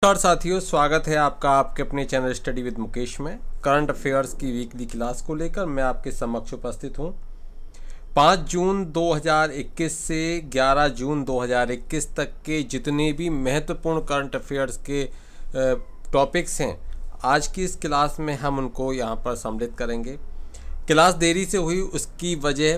नमस्कार साथियों, स्वागत है आपका आपके अपने चैनल स्टडी विद मुकेश में। करंट अफेयर्स की वीकली क्लास को लेकर मैं आपके समक्ष उपस्थित हूँ। 5 जून 2021 से 11 जून 2021 तक के जितने भी महत्वपूर्ण करंट अफेयर्स के टॉपिक्स हैं, आज की इस क्लास में हम उनको यहाँ पर सम्मिलित करेंगे। क्लास देरी से हुई, उसकी वजह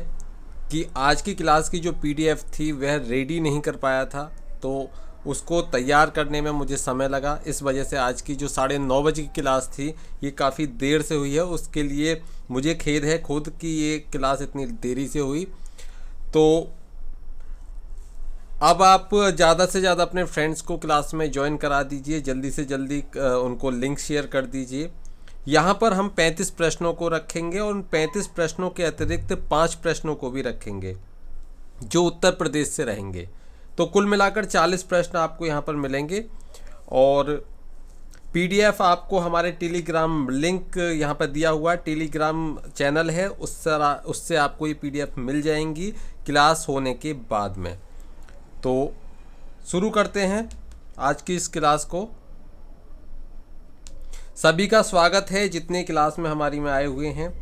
कि आज की क्लास की जो पीडीएफ थी वह रेडी नहीं कर पाया था, तो उसको तैयार करने में मुझे समय लगा। इस वजह से आज की जो 9:30 बजे की क्लास थी ये काफ़ी देर से हुई है। उसके लिए मुझे खेद है खुद कि ये क्लास इतनी देरी से हुई। तो अब आप ज़्यादा से ज़्यादा अपने फ्रेंड्स को क्लास में ज्वाइन करा दीजिए, जल्दी से जल्दी उनको लिंक शेयर कर दीजिए। यहाँ पर हम 35 प्रश्नों को रखेंगे और उन 35 प्रश्नों के अतिरिक्त 5 प्रश्नों को भी रखेंगे जो उत्तर प्रदेश से रहेंगे। तो कुल मिलाकर 40 प्रश्न आपको यहाँ पर मिलेंगे और पीडीएफ आपको हमारे टेलीग्राम लिंक यहाँ पर दिया हुआ है, टेलीग्राम चैनल है, उससे आपको ये पीडीएफ मिल जाएंगी क्लास होने के बाद में। तो शुरू करते हैं आज की इस क्लास को। सभी का स्वागत है जितने क्लास में हमारी में आए हुए हैं।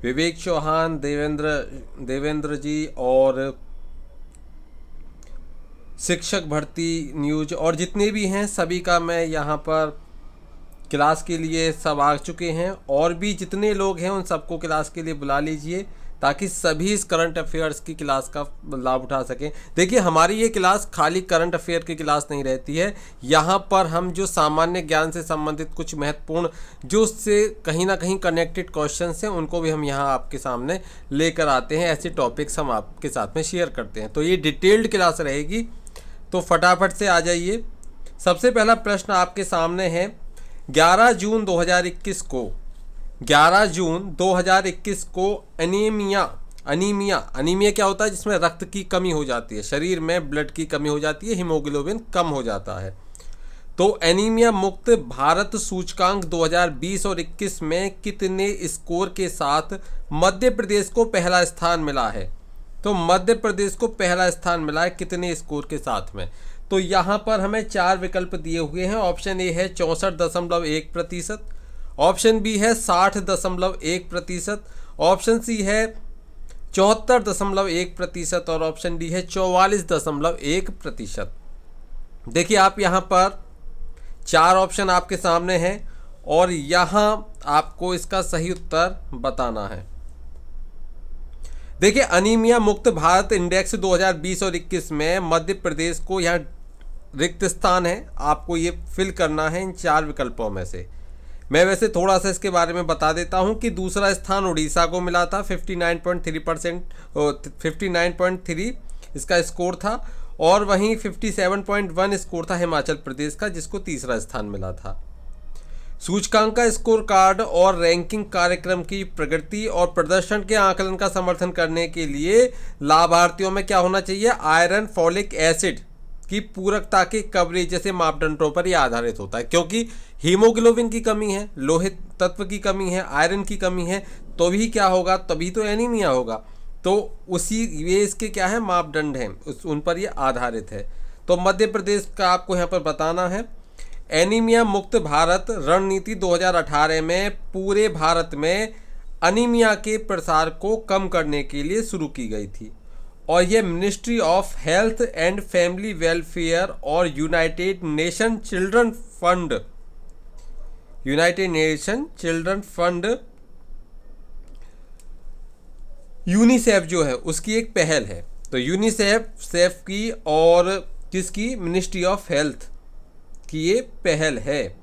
विवेक चौहान, देवेंद्र जी और शिक्षक भर्ती न्यूज और जितने भी हैं सभी का मैं यहाँ पर क्लास के लिए सब आ चुके हैं। और भी जितने लोग हैं उन सबको क्लास के लिए बुला लीजिए ताकि सभी इस करंट अफेयर्स की क्लास का लाभ उठा सकें। देखिए, हमारी ये क्लास खाली करंट अफेयर की क्लास नहीं रहती है। यहाँ पर हम जो सामान्य ज्ञान से संबंधित कुछ महत्वपूर्ण जो उससे कहीं ना कहीं कनेक्टेड क्वेश्चंस हैं उनको भी हम यहाँ आपके सामने लेकर आते हैं। ऐसे टॉपिक्स हम आपके साथ में शेयर करते हैं। तो ये डिटेल्ड क्लास रहेगी, तो फटाफट से आ जाइए। सबसे पहला प्रश्न आपके सामने है। 11 जून 2021 को अनीमिया क्या होता है? जिसमें रक्त की कमी हो जाती है, शरीर में ब्लड की कमी हो जाती है, हीमोग्लोबिन कम हो जाता है। तो एनीमिया मुक्त भारत सूचकांक 2020 और 21 में कितने स्कोर के साथ मध्य प्रदेश को पहला स्थान मिला है? तो मध्य प्रदेश को पहला स्थान मिला है कितने स्कोर के साथ में? तो यहाँ पर हमें 4 विकल्प दिए हुए हैं। ऑप्शन ए है 64.1%, ऑप्शन बी है 60.1%, ऑप्शन सी है 74.1% और ऑप्शन डी है 44.1%। देखिए, आप यहाँ पर 4 ऑप्शन आपके सामने हैं और यहाँ आपको इसका सही उत्तर बताना है। देखिए, अनीमिया मुक्त भारत इंडेक्स 2020 और 21 में मध्य प्रदेश को यहाँ रिक्त स्थान है, आपको ये फिल करना है इन 4 विकल्पों में से। मैं वैसे थोड़ा सा इसके बारे में बता देता हूँ कि दूसरा स्थान उड़ीसा को मिला था, 59.3 इसका स्कोर था, और वहीं 57.1 स्कोर था हिमाचल प्रदेश का, जिसको तीसरा स्थान मिला था। सूचकांक का स्कोर कार्ड और रैंकिंग कार्यक्रम की प्रगति और प्रदर्शन के आकलन का समर्थन करने के लिए लाभार्थियों में क्या होना चाहिए? आयरन, फॉलिक एसिड की पूरकता के कवरेज जैसे मापदंडों पर यह आधारित होता है, क्योंकि हीमोग्लोबिन की कमी है, लोहित तत्व की कमी है, आयरन की कमी है, तो भी क्या होगा? तभी तो एनीमिया होगा। तो उसी ये इसके क्या है? मापदंड हैं, उन पर यह आधारित है। तो मध्य प्रदेश का आपको यहाँ पर बताना है। एनीमिया मुक्त भारत रणनीति 2018 में पूरे भारत में अनीमिया के प्रसार को कम करने के लिए शुरू की गई थी और यह Ministry of Health and Family Welfare और United Nation Children Fund UNICEF जो है उसकी एक पहल है। तो यूनिसेफ की और किसकी? मिनिस्ट्री ऑफ हेल्थ कि ये पहल है।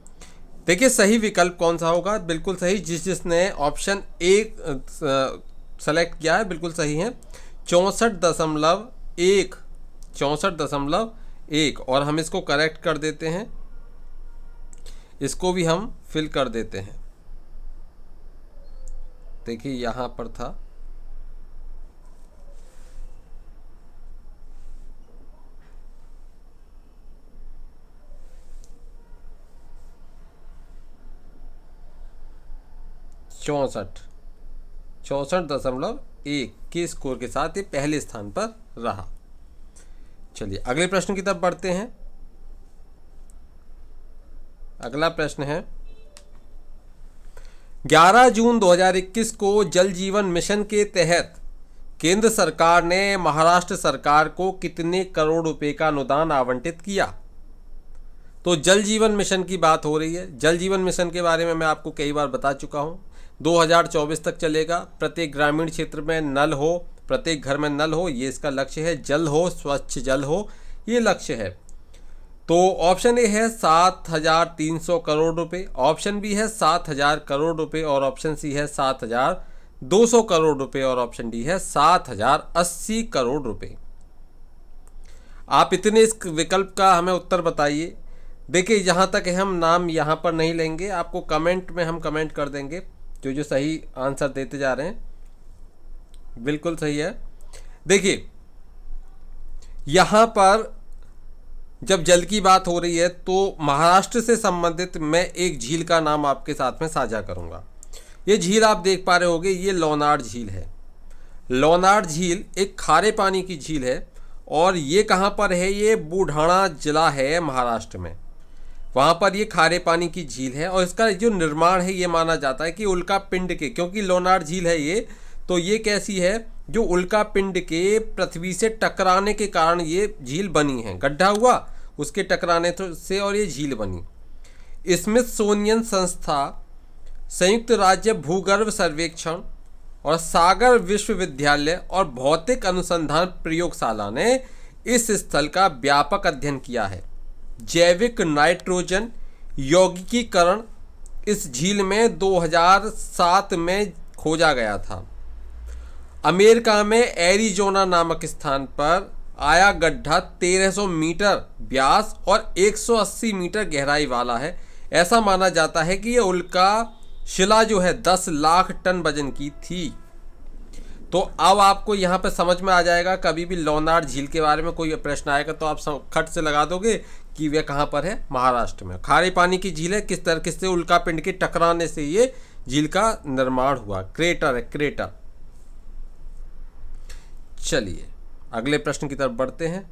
देखिए, सही विकल्प कौन सा होगा? बिल्कुल सही, जिसने ऑप्शन ए सेलेक्ट किया है बिल्कुल सही है, 64.1। और हम इसको करेक्ट कर देते हैं, इसको भी हम फिल कर देते हैं। देखिए, यहाँ पर था 64.1 के स्कोर के साथ ये पहले स्थान पर रहा। चलिए अगले प्रश्न की तरफ बढ़ते हैं। अगला प्रश्न है, 11 जून 2021 को जल जीवन मिशन के तहत केंद्र सरकार ने महाराष्ट्र सरकार को कितने करोड़ रुपए का अनुदान आवंटित किया? तो जल जीवन मिशन की बात हो रही है। जल जीवन मिशन के बारे में मैं आपको कई बार बता चुका हूँ। 2024 तक चलेगा। प्रत्येक ग्रामीण क्षेत्र में नल हो, प्रत्येक घर में नल हो, ये इसका लक्ष्य है। जल हो, स्वच्छ जल हो, ये लक्ष्य है। तो ऑप्शन ए है 7,300 करोड़ रुपए, ऑप्शन बी है 7,000 करोड़ रुपए और ऑप्शन सी है 7,200 करोड़ रुपए और ऑप्शन डी है 7,080 करोड़ रुपए। आप इतने इस विकल्प का हमें उत्तर बताइए। देखिए, यहाँ तक हम नाम यहाँ पर नहीं लेंगे, आपको कमेंट में हम कमेंट कर देंगे जो सही आंसर देते जा रहे हैं। बिल्कुल सही है। देखिए, यहाँ पर जब जल की बात हो रही है तो महाराष्ट्र से संबंधित मैं एक झील का नाम आपके साथ में साझा करूँगा। ये झील आप देख पा रहे होंगे, ये लोनार झील है। लोनार झील एक खारे पानी की झील है और ये कहाँ पर है? ये बुलढाणा जिला है महाराष्ट्र में। वहाँ पर ये खारे पानी की झील है और इसका जो निर्माण है ये माना जाता है कि उल्का पिंड के, क्योंकि लोनार झील है ये, तो ये कैसी है? जो उल्का पिंड के पृथ्वी से टकराने के कारण ये झील बनी है। गड्ढा हुआ उसके टकराने से और ये झील बनी। स्मिथसोनियन संस्था, संयुक्त राज्य भूगर्भ सर्वेक्षण और सागर विश्वविद्यालय और भौतिक अनुसंधान प्रयोगशाला ने इस स्थल का व्यापक अध्ययन किया है। जैविक नाइट्रोजन यौगिकीकरण इस झील में 2007 में खोजा गया था। अमेरिका में एरिजोना नामक स्थान पर आया गड्ढा 1300 मीटर व्यास और 180 मीटर गहराई वाला है। ऐसा माना जाता है कि यह उल्का शिला जो है 10 लाख टन वजन की थी। तो अब आपको यहाँ पर समझ में आ जाएगा। कभी भी लोनार झील के बारे में कोई प्रश्न आएगा तो आप खट से लगा दोगे कि वह कहाँ पर है? महाराष्ट्र में। खारे पानी की झील है। किस तरह से उल्का पिंड के टकराने से ये झील का निर्माण हुआ। क्रेटर है, क्रेटर। चलिए अगले प्रश्न की तरफ बढ़ते हैं,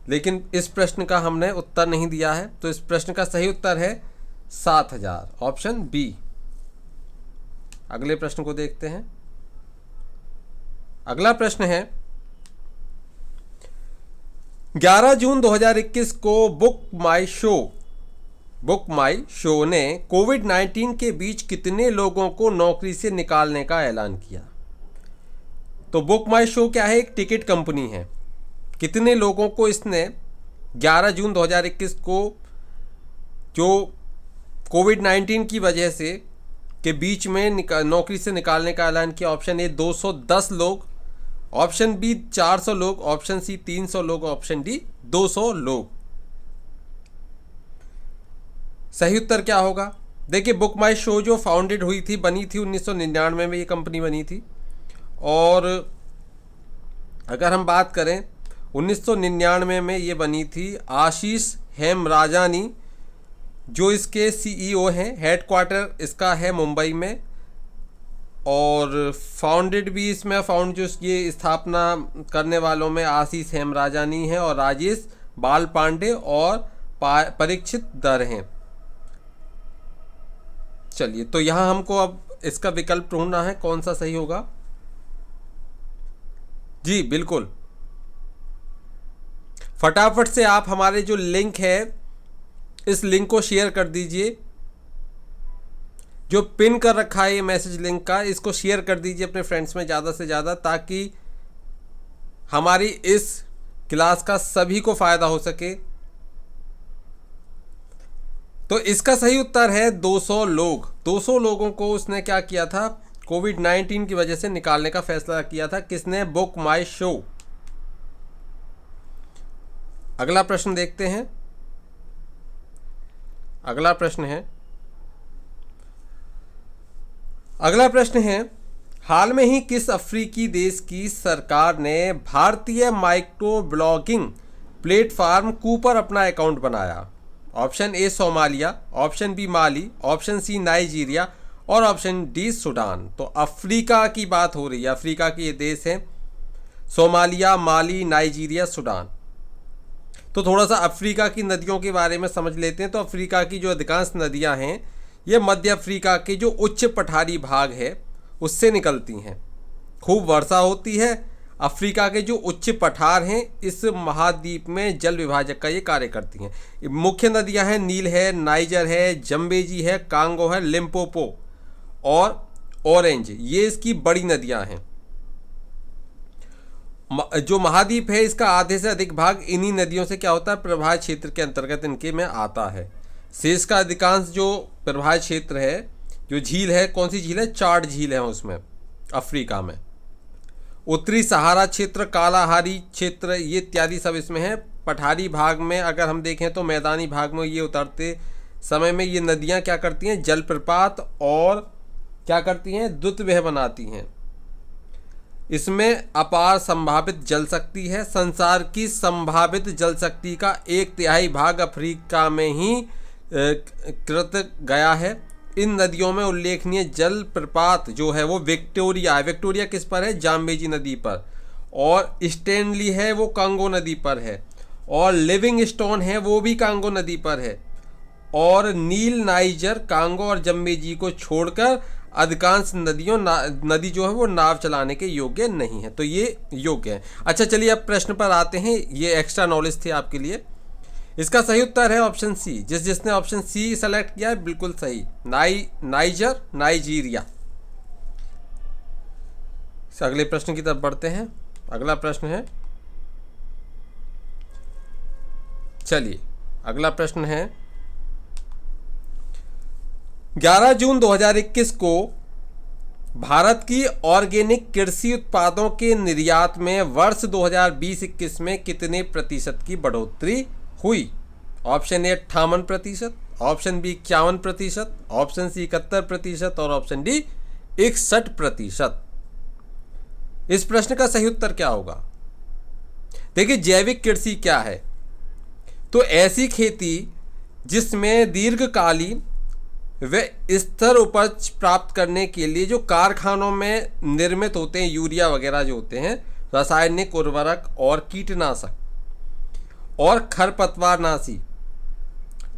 लेकिन इस प्रश्न का हमने उत्तर नहीं दिया है। तो इस प्रश्न का सही उत्तर है 7,000, ऑप्शन बी। अगले प्रश्न को देखते हैं। अगला प्रश्न है, 11 जून 2021 को बुक माई शो ने कोविड-19 के बीच कितने लोगों को नौकरी से निकालने का ऐलान किया? तो बुक माई शो क्या है? एक टिकट कंपनी है। कितने लोगों को इसने 11 जून 2021 को जो कोविड-19 की वजह से के बीच में नौकरी से निकालने का ऐलान किया? ऑप्शन ए 210 लोग, ऑप्शन बी 400 लोग, ऑप्शन सी 300 लोग, ऑप्शन डी 200 लोग। सही उत्तर क्या होगा? देखिए, बुक माई शो जो फाउंडेड हुई थी, बनी थी 1999 में, ये कंपनी बनी थी। और अगर हम बात करें 1999 में ये बनी थी। आशीष हेमराजानी जो इसके सीईओ हैं, हेडक्वार्टर इसका है मुंबई में, और फाउंडेड भी इसमें जो ये स्थापना करने वालों में आशीष हेमराजानी हैं और राजेश बाल पांडे और परीक्षित दर हैं। चलिए, तो यहाँ हमको अब इसका विकल्प ढूंढना है, कौन सा सही होगा। जी बिल्कुल, फटाफट से आप हमारे जो लिंक है इस लिंक को शेयर कर दीजिए। जो पिन कर रखा है ये मैसेज लिंक का, इसको शेयर कर दीजिए अपने फ्रेंड्स में ज़्यादा से ज़्यादा, ताकि हमारी इस क्लास का सभी को फ़ायदा हो सके। तो इसका सही उत्तर है 200 लोग। 200 लोगों को उसने क्या किया था? कोविड-19 की वजह से निकालने का फैसला किया था। किसने? बुक माई शो। अगला प्रश्न देखते हैं। अगला प्रश्न है, हाल में ही किस अफ्रीकी देश की सरकार ने भारतीय माइक्रो ब्लॉगिंग प्लेटफॉर्म कूपर अपना अकाउंट बनाया? Option A Somalia, option B Mali, option C Nigeria और ऑप्शन डी सूडान। तो अफ्रीका की बात हो रही है। अफ्रीका के ये देश हैं सोमालिया, माली, नाइजीरिया, सूडान। तो थोड़ा सा अफ्रीका की नदियों के बारे में समझ लेते हैं। तो अफ्रीका की जो अधिकांश नदियां हैं ये मध्य अफ्रीका के जो उच्च पठारी भाग है उससे निकलती हैं। खूब वर्षा होती है। अफ्रीका के जो उच्च पठार हैं इस महाद्वीप में जल विभाजक का ये कार्य करती हैं। मुख्य नदियां हैं नील है, नाइजर है, जम्बेजी है, कांगो है, लिम्पोपो और ऑरेंज, ये इसकी बड़ी नदियां हैं। जो महाद्वीप है इसका आधे से अधिक भाग इन्हीं नदियों से क्या होता है, प्रवाह क्षेत्र के अंतर्गत इनके में आता है। शेष का अधिकांश जो प्रवाह क्षेत्र है, जो झील है, कौन सी झील है, चाड झील है उसमें अफ्रीका में। उत्तरी सहारा क्षेत्र, कालाहारी क्षेत्र, ये इत्यादि सब इसमें है। पठारी भाग में अगर हम देखें तो मैदानी भाग में ये उतरते समय में ये नदियां क्या करती हैं, जलप्रपात और क्या करती हैं, द्रुतवह बनाती हैं। इसमें अपार संभावित जल शक्ति है। संसार की संभावित जल शक्ति का 1/3 भाग अफ्रीका में ही कृत गया है। इन नदियों में उल्लेखनीय जल प्रपात जो है वो विक्टोरिया है। विक्टोरिया किस पर है, जाम्बेजी नदी पर। और स्टैनली है वो कांगो नदी पर है। और लिविंगस्टोन है वो भी कांगो नदी पर है। और नील, नाइजर, कांगो और जम्बेजी को छोड़कर अधिकांश नदी जो है वो नाव चलाने के योग्य नहीं है। तो ये योग्य है। अच्छा चलिए अब प्रश्न पर आते हैं। ये एक्स्ट्रा नॉलेज थे आपके लिए। इसका सही उत्तर है ऑप्शन सी। जिसने ऑप्शन सी सेलेक्ट किया है बिल्कुल सही, नाइजर, नाइजीरिया। अगले प्रश्न की तरफ बढ़ते हैं। अगला प्रश्न है, चलिए अगला प्रश्न है, 11 जून 2021 को भारत की ऑर्गेनिक कृषि उत्पादों के निर्यात में वर्ष 2020-21 में कितने प्रतिशत की बढ़ोतरी हुई? Option A 58%, option B 51%, option C 71% और ऑप्शन डी 61%। इस प्रश्न का सही उत्तर क्या होगा? देखिए जैविक कृषि क्या है, तो ऐसी खेती जिसमें दीर्घकालीन व स्थिर उपज प्राप्त करने के लिए जो कारखानों में निर्मित होते हैं, यूरिया वगैरह जो होते हैं, रासायनिक उर्वरक और कीटनाशक और खरपतवारनाशी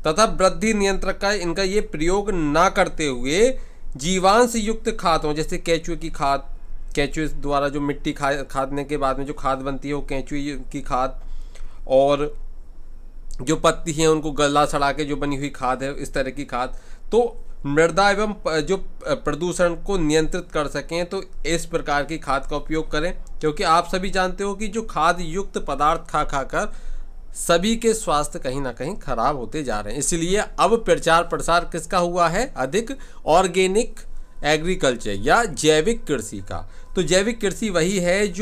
तथा वृद्धि नियंत्रक का इनका ये प्रयोग ना करते हुए जीवांश युक्त खादों, जैसे केंचुए की खाद, केंचुए द्वारा जो मिट्टी खादने के बाद में जो खाद बनती है वो केंचुए की खाद, और जो पत्ती हैं उनको गला सड़ा के जो बनी हुई खाद है, इस तरह की खाद, तो मृदा एवं जो प्रदूषण को नियंत्रित कर सकें तो इस प्रकार की खाद का उपयोग करें। क्योंकि आप सभी जानते हो कि जो खाद युक्त पदार्थ खा खाकर सभी के स्वास्थ्य कहीं ना कहीं खराब होते जा रहे हैं। इसलिए अब प्रचार प्रसार किसका हुआ है अधिक? ऑर्गेनिक एग्रीकल्चर या जैविक कृषि का। तो जैविक कृषि वही है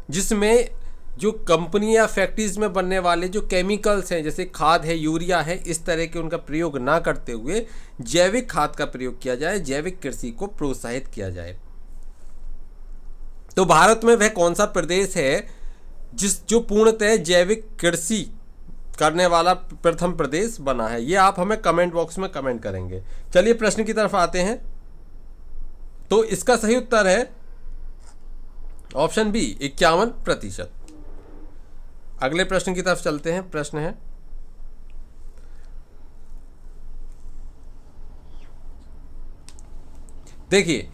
जिसमें जो कंपनी या फैक्ट्रीज में बनने वाले जो केमिकल्स हैं, जैसे खाद है, यूरिया है, इस तरह के उनका प्रयोग ना करते हुए जैविक खाद का प्रयोग किया जाए, जैविक कृषि को प्रोत्साहित किया जाए। तो भारत में वह कौन सा प्रदेश है जो पूर्णतः जैविक कृषि करने वाला प्रथम प्रदेश बना है? ये आप हमें कमेंट बॉक्स में कमेंट करेंगे। चलिए प्रश्न की तरफ आते हैं। तो इसका सही उत्तर है ऑप्शन बी 51%। अगले प्रश्न की तरफ चलते हैं। प्रश्न है, देखिए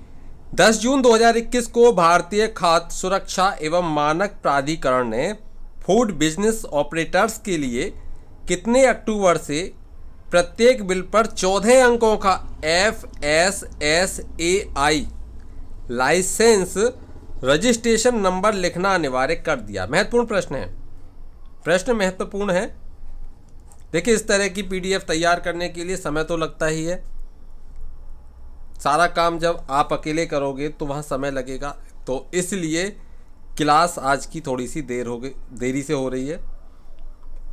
10 जून 2021 को भारतीय खाद्य सुरक्षा एवं मानक प्राधिकरण ने फूड बिजनेस ऑपरेटर्स के लिए कितने अक्टूबर से प्रत्येक बिल पर 14 अंकों का FSSAI लाइसेंस रजिस्ट्रेशन नंबर लिखना अनिवार्य कर दिया? महत्वपूर्ण प्रश्न है, प्रश्न महत्वपूर्ण है। देखिए इस तरह की PDF तैयार करने के लिए समय तो लगता ही है। सारा काम जब आप अकेले करोगे तो वहाँ समय लगेगा, तो इसलिए क्लास आज की थोड़ी सी देरी से हो रही है।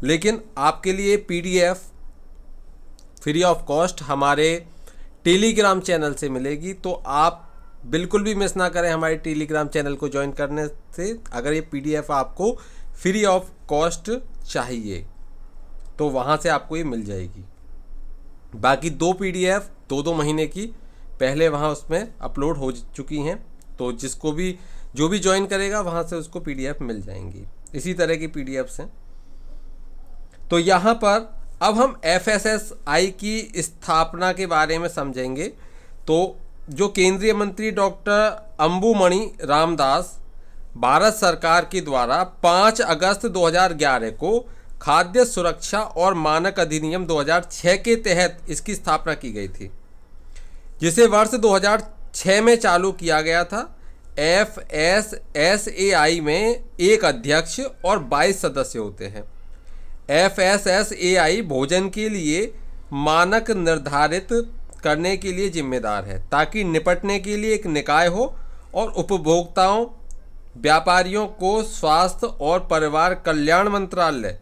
लेकिन आपके लिए PDF फ्री ऑफ कॉस्ट हमारे टेलीग्राम चैनल से मिलेगी, तो आप बिल्कुल भी मिस ना करें हमारे टेलीग्राम चैनल को ज्वाइन करने से। अगर ये PDF आपको फ्री ऑफ कॉस्ट चाहिए तो वहाँ से आपको ये मिल जाएगी। बाकी 2 PDF 2-2 महीने की पहले वहाँ उसमें अपलोड हो चुकी हैं, तो जो भी ज्वाइन करेगा वहाँ से उसको PDF मिल जाएंगी। इसी तरह की PDFs हैं। तो यहाँ पर अब हम FSSAI की स्थापना के बारे में समझेंगे। तो जो केंद्रीय मंत्री डॉक्टर अंबुमणि रामदास भारत सरकार के द्वारा 5 अगस्त 2011 को खाद्य सुरक्षा और मानक अधिनियम 2006 के तहत इसकी स्थापना की गई थी, जिसे वर्ष 2006 में चालू किया गया था। FSSAI में एक अध्यक्ष और 22 सदस्य होते हैं। FSSAI भोजन के लिए मानक निर्धारित करने के लिए जिम्मेदार है, ताकि निपटने के लिए एक निकाय हो और उपभोक्ताओं, व्यापारियों को स्वास्थ्य और परिवार कल्याण मंत्रालय,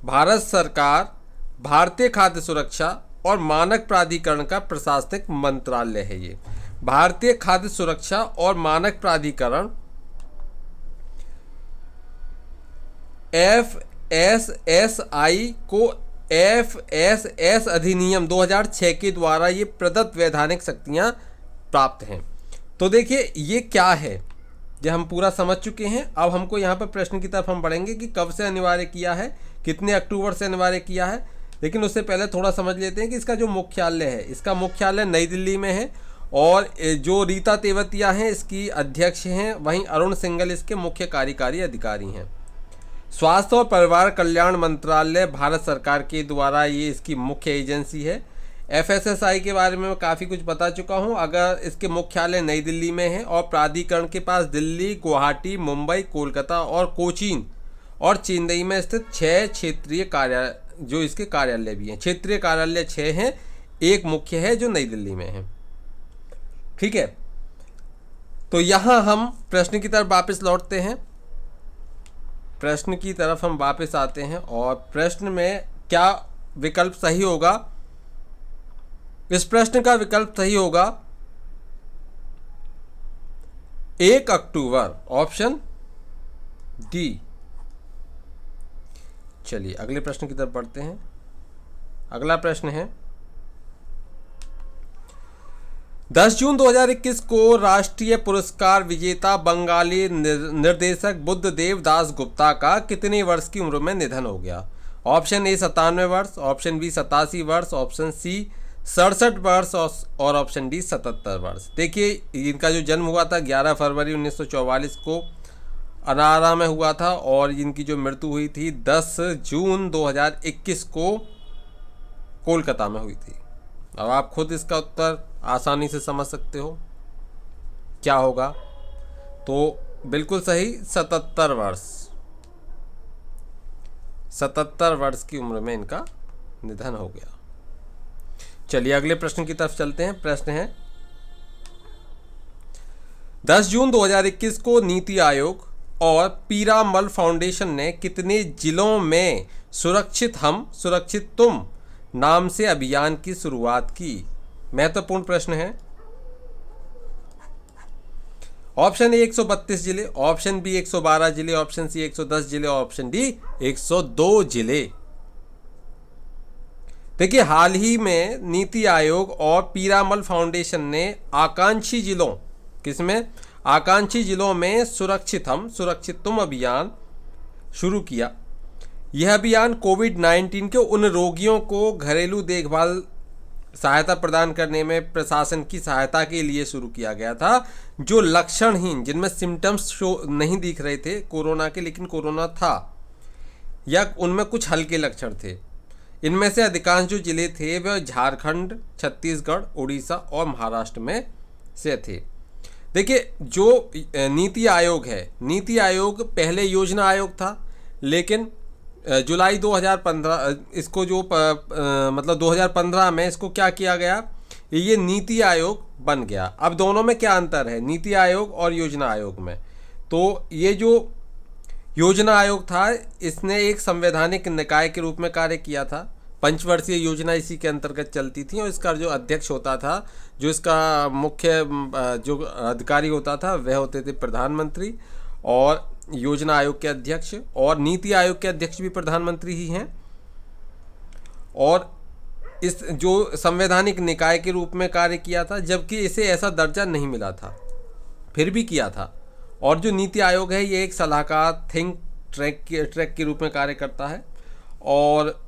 भारत सरकार, भारतीय खाद्य सुरक्षा और मानक प्राधिकरण का प्रशासनिक मंत्रालय है। ये भारतीय खाद्य सुरक्षा और मानक प्राधिकरण FSSAI को FSS अधिनियम 2006 के द्वारा ये प्रदत्त वैधानिक शक्तियां प्राप्त हैं। तो देखिए ये क्या है, जो हम पूरा समझ चुके हैं। अब हमको यहाँ पर प्रश्न की तरफ हम बढ़ेंगे कि कब से अनिवार्य किया है, कितने अक्टूबर से अनिवार्य किया है। लेकिन उससे पहले थोड़ा समझ लेते हैं कि इसका जो मुख्यालय है, इसका मुख्यालय नई दिल्ली में है और जो रीता तेवतिया हैं इसकी अध्यक्ष हैं, वहीं अरुण सिंघल इसके मुख्य कार्यकारी अधिकारी हैं। स्वास्थ्य और परिवार कल्याण मंत्रालय भारत सरकार के द्वारा ये इसकी मुख्य एजेंसी है। FSSAI के बारे में मैं काफ़ी कुछ बता चुका हूँ। अगर इसके मुख्यालय नई दिल्ली में है और प्राधिकरण के पास दिल्ली, गुवाहाटी, मुंबई, कोलकाता और कोचीन और चेन्नई में स्थित 6 क्षेत्रीय कार्यालय, जो इसके कार्यालय भी हैं। क्षेत्रीय कार्यालय 6 हैं, एक मुख्य है जो नई दिल्ली में है। ठीक है, तो यहाँ हम प्रश्न की तरफ वापस लौटते हैं। प्रश्न की तरफ हम वापस आते हैं और प्रश्न में क्या विकल्प सही होगा। इस प्रश्न का विकल्प सही होगा 1 अक्टूबर, ऑप्शन डी। चलिए अगले प्रश्न की तरफ बढ़ते हैं। अगला प्रश्न है 10 जून 2021 को राष्ट्रीय पुरस्कार विजेता बंगाली निर्देशक बुद्धदेव दास गुप्ता का कितने वर्ष की उम्र में निधन हो गया। ऑप्शन ए 97 वर्ष, ऑप्शन बी 87 वर्ष, ऑप्शन सी 67 वर्ष और ऑप्शन डी 77 वर्ष। देखिए इनका जो जन्म हुआ था 11 फरवरी 1944 को अनारा में हुआ था और इनकी जो मृत्यु हुई थी 10 जून 2021 को कोलकाता में हुई थी। अब आप खुद इसका उत्तर आसानी से समझ सकते हो क्या होगा। तो बिल्कुल सही 77 वर्ष, 77 वर्ष की उम्र में इनका निधन हो गया। चलिए अगले प्रश्न की तरफ चलते हैं। प्रश्न है 10 जून 2021 को नीति आयोग और पीरामल फाउंडेशन ने कितने जिलों में सुरक्षित हम सुरक्षित तुम नाम से अभियान की शुरुआत की। महत्वपूर्ण प्रश्न है। ऑप्शन ए 132 जिले, ऑप्शन बी 112 जिले, ऑप्शन सी 110 जिले, ऑप्शन डी 102 जिले। देखिए हाल ही में नीति आयोग और पीरामल फाउंडेशन ने आकांक्षी जिलों, किसमें, आकांक्षी जिलों में सुरक्षित हम सुरक्षित तुम अभियान शुरू किया। यह अभियान कोविड-19 के उन रोगियों को घरेलू देखभाल सहायता प्रदान करने में प्रशासन की सहायता के लिए शुरू किया गया था, जो लक्षणहीन, जिनमें सिम्टम्स शो नहीं दिख रहे थे कोरोना के, लेकिन कोरोना था या उनमें कुछ हल्के लक्षण थे। इनमें से अधिकांश जो जिले थे वह झारखंड, छत्तीसगढ़, उड़ीसा और महाराष्ट्र में से थे। देखिए जो नीति आयोग है, नीति आयोग पहले योजना आयोग था, लेकिन जुलाई 2015 इसको जो मतलब 2015 में इसको क्या किया गया, ये नीति आयोग बन गया। अब दोनों में क्या अंतर है नीति आयोग और योजना आयोग में। तो ये जो योजना आयोग था इसने एक संवैधानिक निकाय के रूप में कार्य किया था। पंचवर्षीय योजना इसी के अंतर्गत चलती थी और इसका जो अध्यक्ष होता था, जो इसका मुख्य जो अधिकारी होता था वह होते थे प्रधानमंत्री, और योजना आयोग के अध्यक्ष और नीति आयोग के अध्यक्ष भी प्रधानमंत्री ही हैं। और इस जो संवैधानिक निकाय के रूप में कार्य किया था, जबकि इसे ऐसा दर्जा नहीं मिला था, फिर भी किया था। और जो नीति आयोग है ये एक सलाहकार थिंक ट्रैक के रूप में कार्य करता है और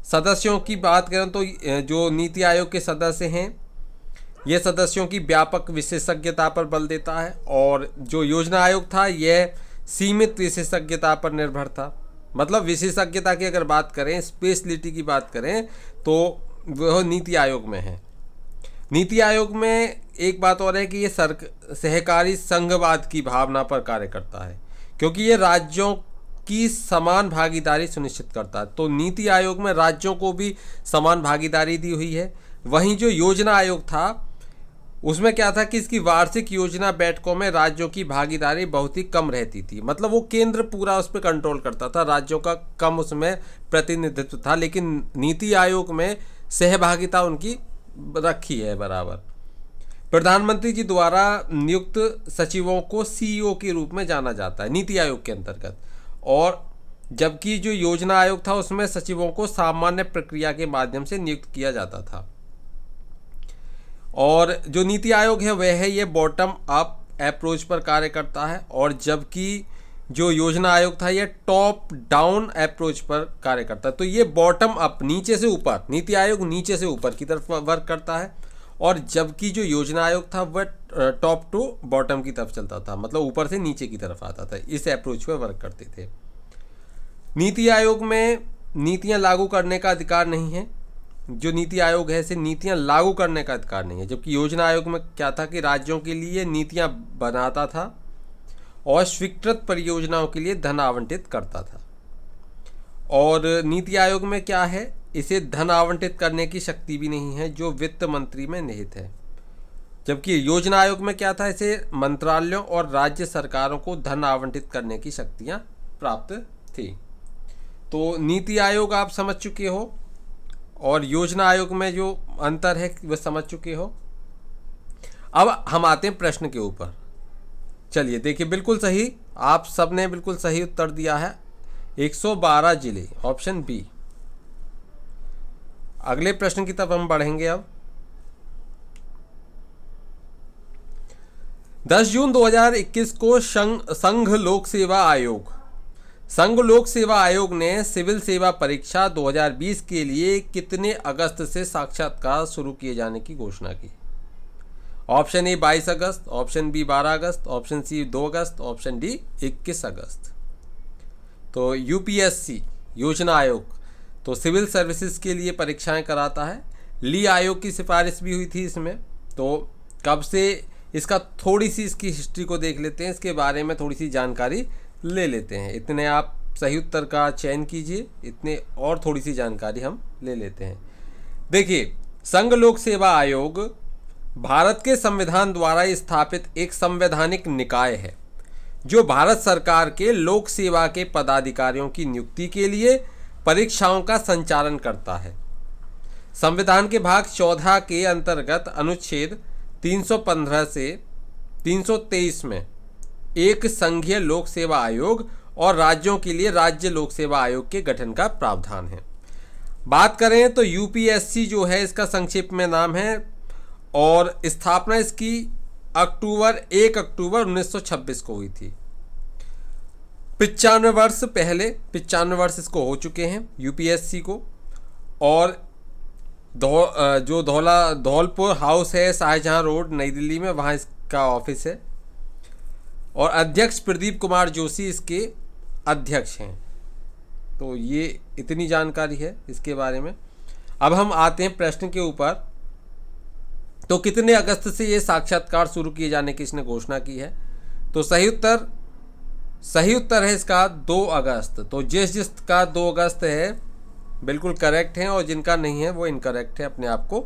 सदस्यों की बात करें तो जो नीति आयोग के सदस्य हैं, ये सदस्यों की व्यापक विशेषज्ञता पर बल देता है, और जो योजना आयोग था यह सीमित विशेषज्ञता पर निर्भर था। मतलब विशेषज्ञता की अगर बात करें, स्पेशलिटी की बात करें, तो वह नीति आयोग में है। नीति आयोग में एक बात और है कि ये सहकारी संघवाद की भावना पर कार्य करता है, क्योंकि ये राज्यों की समान भागीदारी सुनिश्चित करता है। तो नीति आयोग में राज्यों को भी समान भागीदारी दी हुई है। वहीं जो योजना आयोग था उसमें क्या था कि इसकी वार्षिक योजना बैठकों में राज्यों की भागीदारी बहुत ही कम रहती थी। मतलब वो केंद्र पूरा उस पर कंट्रोल करता था, राज्यों का कम उसमें प्रतिनिधित्व था। लेकिन नीति आयोग में सहभागिता उनकी रखी है बराबर। प्रधानमंत्री जी द्वारा नियुक्त सचिवों को सीईओ के रूप में जाना जाता है नीति आयोग के अंतर्गत, और जबकि जो योजना आयोग था उसमें सचिवों को सामान्य प्रक्रिया के माध्यम से नियुक्त किया जाता था। और जो नीति आयोग है वह है ये बॉटम अप अप्रोच पर कार्य करता है, और जबकि जो योजना आयोग था यह टॉप डाउन अप्रोच पर कार्य करता है। तो ये बॉटम अप, नीचे से ऊपर, नीति आयोग नीचे से ऊपर की तरफ वर्क करता है, और जबकि जो योजना आयोग था वह टॉप टू बॉटम की तरफ चलता था, मतलब ऊपर से नीचे की तरफ आता था। इस अप्रोच पर वर्क करते थे। नीति आयोग में नीतियां लागू करने का अधिकार नहीं है। जो नीति आयोग है इसे नीतियां लागू करने का अधिकार नहीं है, जबकि योजना आयोग में क्या था कि राज्यों के लिए नीतियां बनाता था और स्वीकृत परियोजनाओं के लिए धन आवंटित करता था। और नीति आयोग में क्या है, इसे धन आवंटित करने की शक्ति भी नहीं है जो वित्त मंत्री में निहित है। जबकि योजना आयोग में क्या था, इसे मंत्रालयों और राज्य सरकारों को धन आवंटित करने की शक्तियां प्राप्त थी। तो नीति आयोग आप समझ चुके हो, और योजना आयोग में जो अंतर है वह समझ चुके हो। अब हम आते हैं प्रश्न के ऊपर। चलिए देखिए, बिल्कुल सही, आप सबने बिल्कुल सही उत्तर दिया है, 112 जिले, ऑप्शन बी। अगले प्रश्न की तरफ हम बढ़ेंगे। अब 10 जून 2021 को संघ लोक सेवा आयोग ने सिविल सेवा परीक्षा 2020 के लिए कितने अगस्त से साक्षात्कार शुरू किए जाने की घोषणा की? ऑप्शन ए 22 अगस्त, ऑप्शन बी 12 अगस्त, ऑप्शन सी 2 अगस्त, ऑप्शन डी 21 अगस्त। तो यूपीएससी योजना आयोग तो सिविल सर्विसेज के लिए परीक्षाएं कराता है। ली आयोग की सिफारिश भी हुई थी इसमें। तो कब से, इसका थोड़ी सी इसकी हिस्ट्री को देख लेते हैं, इसके बारे में थोड़ी सी जानकारी ले लेते हैं। इतने आप सही उत्तर का चयन कीजिए, इतने और थोड़ी सी जानकारी हम ले लेते हैं। देखिए, संघ लोक सेवा आयोग भारत के संविधान द्वारा स्थापित एक संवैधानिक निकाय है जो भारत सरकार के लोक सेवा के पदाधिकारियों की नियुक्ति के लिए परीक्षाओं का संचालन करता है। संविधान के भाग 14 के अंतर्गत अनुच्छेद 315 से 323 में एक संघीय लोक सेवा आयोग और राज्यों के लिए राज्य लोक सेवा आयोग के गठन का प्रावधान है। बात करें तो यूपीएससी जो है इसका संक्षेप में नाम है, और स्थापना इसकी 1 अक्टूबर 1926 को हुई थी। 95 वर्ष पहले, 95 वर्ष इसको हो चुके हैं यूपीएससी को। और जो धौलपुर हाउस है शाहजहां रोड नई दिल्ली में, वहाँ इसका ऑफिस है, और अध्यक्ष प्रदीप कुमार जोशी इसके अध्यक्ष हैं। तो ये इतनी जानकारी है इसके बारे में। अब हम आते हैं प्रश्न के ऊपर। तो कितने अगस्त से ये साक्षात्कार शुरू किए जाने की इसने घोषणा की है? तो सही उत्तर है इसका 2 अगस्त। तो जिसका 2 अगस्त है बिल्कुल करेक्ट है, और जिनका नहीं है वो इनकरेक्ट है, अपने आप को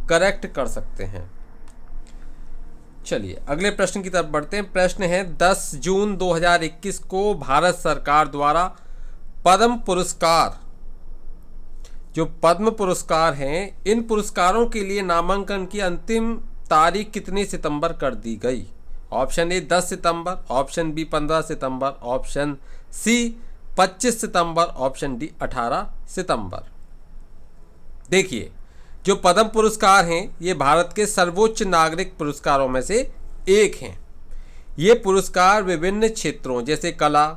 करेक्ट कर सकते हैं। चलिए अगले प्रश्न की तरफ बढ़ते हैं। प्रश्न है 10 जून 2021 को भारत सरकार द्वारा पद्म पुरस्कार, जो पद्म पुरस्कार हैं, इन पुरस्कारों के लिए नामांकन की अंतिम तारीख कितने सितंबर कर दी गई? ऑप्शन ए 10 सितंबर, ऑप्शन बी 15 सितंबर, ऑप्शन सी 25 सितंबर, ऑप्शन डी 18 सितंबर। देखिए, जो पद्म पुरस्कार हैं ये भारत के सर्वोच्च नागरिक पुरस्कारों में से एक हैं। ये पुरस्कार विभिन्न क्षेत्रों जैसे कला,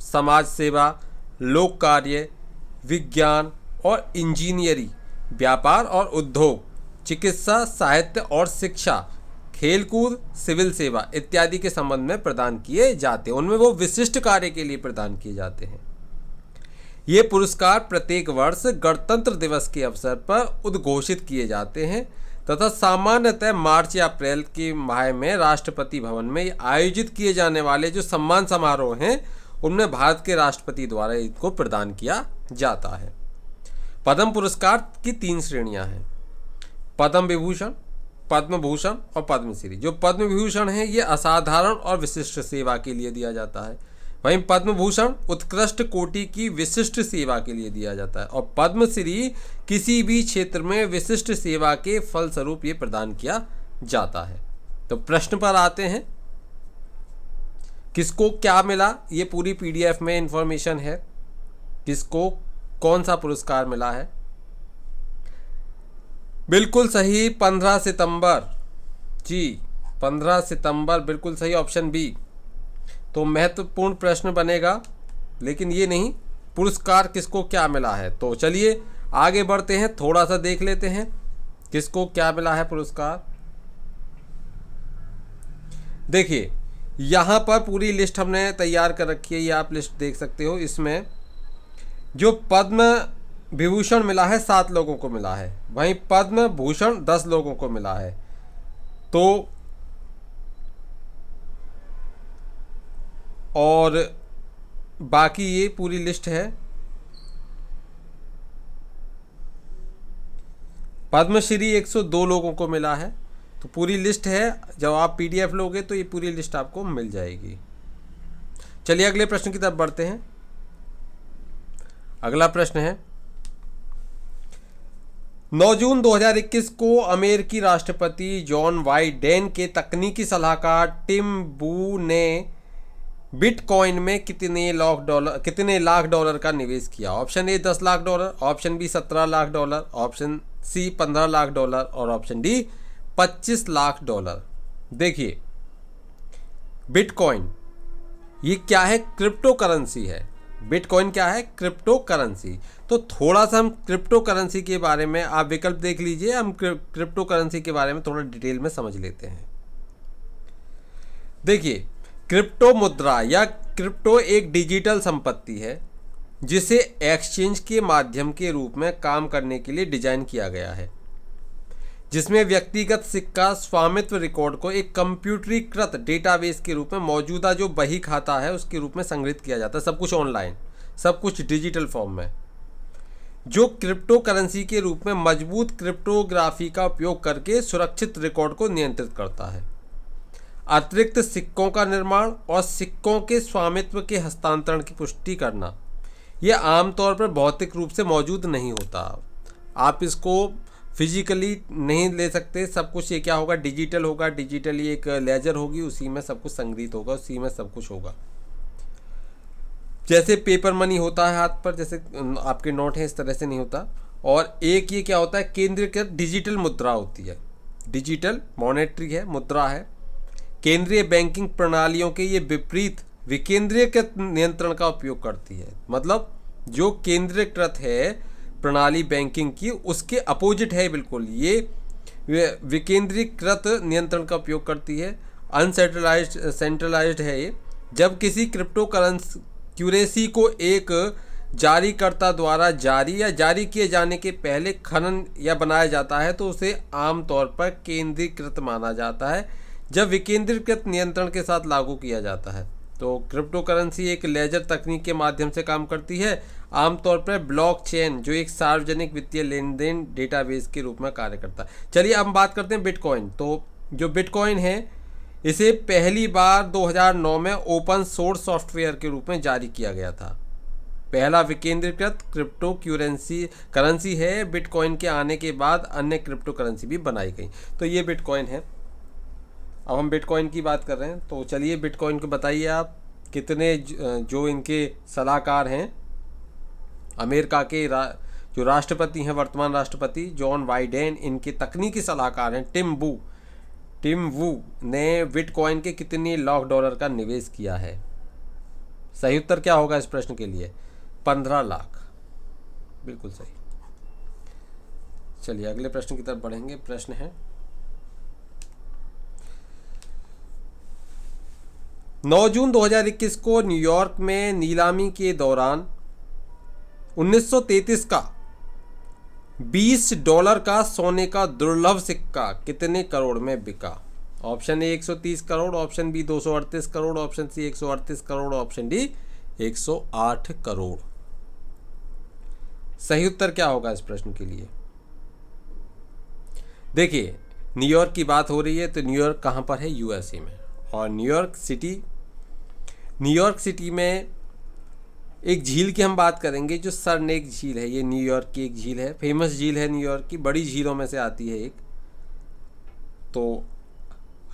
समाज सेवा, लोक कार्य, विज्ञान और इंजीनियरिंग, व्यापार और उद्योग, चिकित्सा, साहित्य और शिक्षा, खेलकूद, सिविल सेवा इत्यादि के संबंध में प्रदान किए जाते हैं। उनमें वो विशिष्ट कार्य के लिए प्रदान किए जाते हैं। ये पुरस्कार प्रत्येक वर्ष गणतंत्र दिवस के अवसर पर उद्घोषित किए जाते हैं तथा सामान्यतः मार्च या अप्रैल के माह में राष्ट्रपति भवन में आयोजित किए जाने वाले जो सम्मान समारोह हैं उनमें भारत के राष्ट्रपति द्वारा इनको प्रदान किया जाता है। पद्म पुरस्कार की 3 श्रेणियां हैं, पद्म विभूषण, पद्म भूषण और पद्मश्री। जो पद्म विभूषण है ये असाधारण और विशिष्ट सेवा के लिए दिया जाता है, वहीं पद्म भूषण उत्कृष्ट कोटि की विशिष्ट सेवा के लिए दिया जाता है और पद्मश्री किसी भी क्षेत्र में विशिष्ट सेवा के फलस्वरूप ये प्रदान किया जाता है। तो प्रश्न पर आते हैं, किसको क्या मिला? ये पूरी पीडीएफ में इंफॉर्मेशन है, किसको कौन सा पुरस्कार मिला है। बिल्कुल सही 15 सितंबर जी, 15 सितंबर बिल्कुल सही, ऑप्शन बी। तो महत्वपूर्ण प्रश्न बनेगा, लेकिन ये नहीं पुरस्कार किसको क्या मिला है। तो चलिए आगे बढ़ते हैं, थोड़ा सा देख लेते हैं किसको क्या मिला है पुरस्कार। देखिए यहाँ पर पूरी लिस्ट हमने तैयार कर रखी है, ये आप लिस्ट देख सकते हो। इसमें जो पद्म विभूषण मिला है 7 लोगों को मिला है, वहीं पद्म भूषण 10 लोगों को मिला है। तो और बाकी ये पूरी लिस्ट है। पद्मश्री 102 लोगों को मिला है। तो पूरी लिस्ट है, जब आप पीडीएफ लोगे तो ये पूरी लिस्ट आपको मिल जाएगी। चलिए अगले प्रश्न की तरफ बढ़ते हैं। अगला प्रश्न है, 9 जून 2021 को अमेरिकी राष्ट्रपति जॉन बाइडेन के तकनीकी सलाहकार टिम वू ने बिटकॉइन में कितने लाख डॉलर का निवेश किया? Option A 10 lakh dollar, option B 17 lakh dollar, option C 15 lakh dollar और ऑप्शन डी 25 लाख डॉलर। देखिए बिटकॉइन ये क्या है? क्रिप्टो करेंसी है। बिटकॉइन क्या है? Crypto currency. तो थोड़ा सा हम क्रिप्टो करेंसी के बारे में, आप विकल्प देख लीजिए, हम क्रिप्टो करेंसी के बारे में थोड़ा डिटेल में समझ लेते हैं। देखिए क्रिप्टो मुद्रा या क्रिप्टो एक डिजिटल संपत्ति है जिसे एक्सचेंज के माध्यम के रूप में काम करने के लिए डिजाइन किया गया है, जिसमें व्यक्तिगत सिक्का स्वामित्व रिकॉर्ड को एक कंप्यूटरीकृत डेटाबेस के रूप में मौजूदा जो बही खाता है उसके रूप में संग्रहित किया जाता है। सब कुछ ऑनलाइन, सब कुछ डिजिटल फॉर्म में, जो क्रिप्टो करेंसी के रूप में मजबूत क्रिप्टोग्राफी का उपयोग करके सुरक्षित रिकॉर्ड को नियंत्रित करता है। अतिरिक्त सिक्कों का निर्माण और सिक्कों के स्वामित्व के हस्तांतरण की पुष्टि करना यह आमतौर पर भौतिक रूप से मौजूद नहीं होता। आप इसको फिजिकली नहीं ले सकते। सब कुछ ये क्या होगा? डिजिटल होगा। डिजिटली एक लेजर होगी, उसी में सब कुछ संग्रहित होगा, उसी में सब कुछ होगा। जैसे पेपर मनी होता है हाथ पर, जैसे आपके नोट हैं, इस तरह से नहीं होता। और एक ये क्या होता है? केंद्रीकृत डिजिटल मुद्रा होती है। डिजिटल मॉनेटरी है, मुद्रा है। केंद्रीय बैंकिंग प्रणालियों के ये विपरीत विकेंद्रीकृत नियंत्रण का उपयोग करती है। मतलब जो केंद्रीकृत है प्रणाली बैंकिंग की, उसके अपोजिट है बिल्कुल, ये विकेंद्रीकृत नियंत्रण का उपयोग करती है। सेंट्रलाइज्ड है ये। जब किसी क्रिप्टो क्यूरेंसी को एक जारीकर्ता द्वारा जारी या जारी किए जाने के पहले खनन या बनाया जाता है तो उसे आमतौर पर केंद्रीकृत माना जाता है, जब विकेंद्रीकृत नियंत्रण के साथ लागू किया जाता है। तो क्रिप्टो करेंसी एक लेजर तकनीक के माध्यम से काम करती है, आमतौर पर ब्लॉकचेन, जो एक सार्वजनिक वित्तीय लेन देन डेटाबेस के रूप में कार्य करता है। चलिए अब बात करते हैं बिटकॉइन। तो जो बिटकॉइन है इसे पहली बार 2009 में ओपन सोर्स सॉफ्टवेयर के रूप में जारी किया गया था। पहला विकेंद्रीकृत क्रिप्टो करेंसी है। बिटकॉइन के आने के बाद अन्य क्रिप्टो करेंसी भी बनाई गई। तो ये बिटकॉइन है। अब हम बिटकॉइन की बात कर रहे हैं, तो चलिए बिटकॉइन को बताइए आप कितने, जो इनके सलाहकार हैं अमेरिका के जो राष्ट्रपति हैं, वर्तमान राष्ट्रपति जॉन बाइडेन, इनके तकनीकी सलाहकार हैं टिम वू ने बिटकॉइन के कितने लाख डॉलर का निवेश किया है? सही उत्तर क्या होगा इस प्रश्न के लिए? 15 लाख। बिल्कुल सही। चलिए अगले प्रश्न की तरफ बढ़ेंगे। प्रश्न है 9 जून 2021 को न्यूयॉर्क में नीलामी के दौरान 1933 का $20 का सोने का दुर्लभ सिक्का कितने करोड़ में बिका? Option A 130 crore, option B 238 crore, option C 138 crore, option D 108 crore. सही उत्तर क्या होगा इस प्रश्न के लिए? देखिए, न्यूयॉर्क की बात हो रही है तो न्यूयॉर्क कहाँ पर है? यूएसए में। और न्यूयॉर्क सिटी में एक झील की हम बात करेंगे जो सरनेक झील है। ये न्यूयॉर्क की एक झील है, फेमस झील है न्यूयॉर्क की, बड़ी झीलों में से आती है एक। तो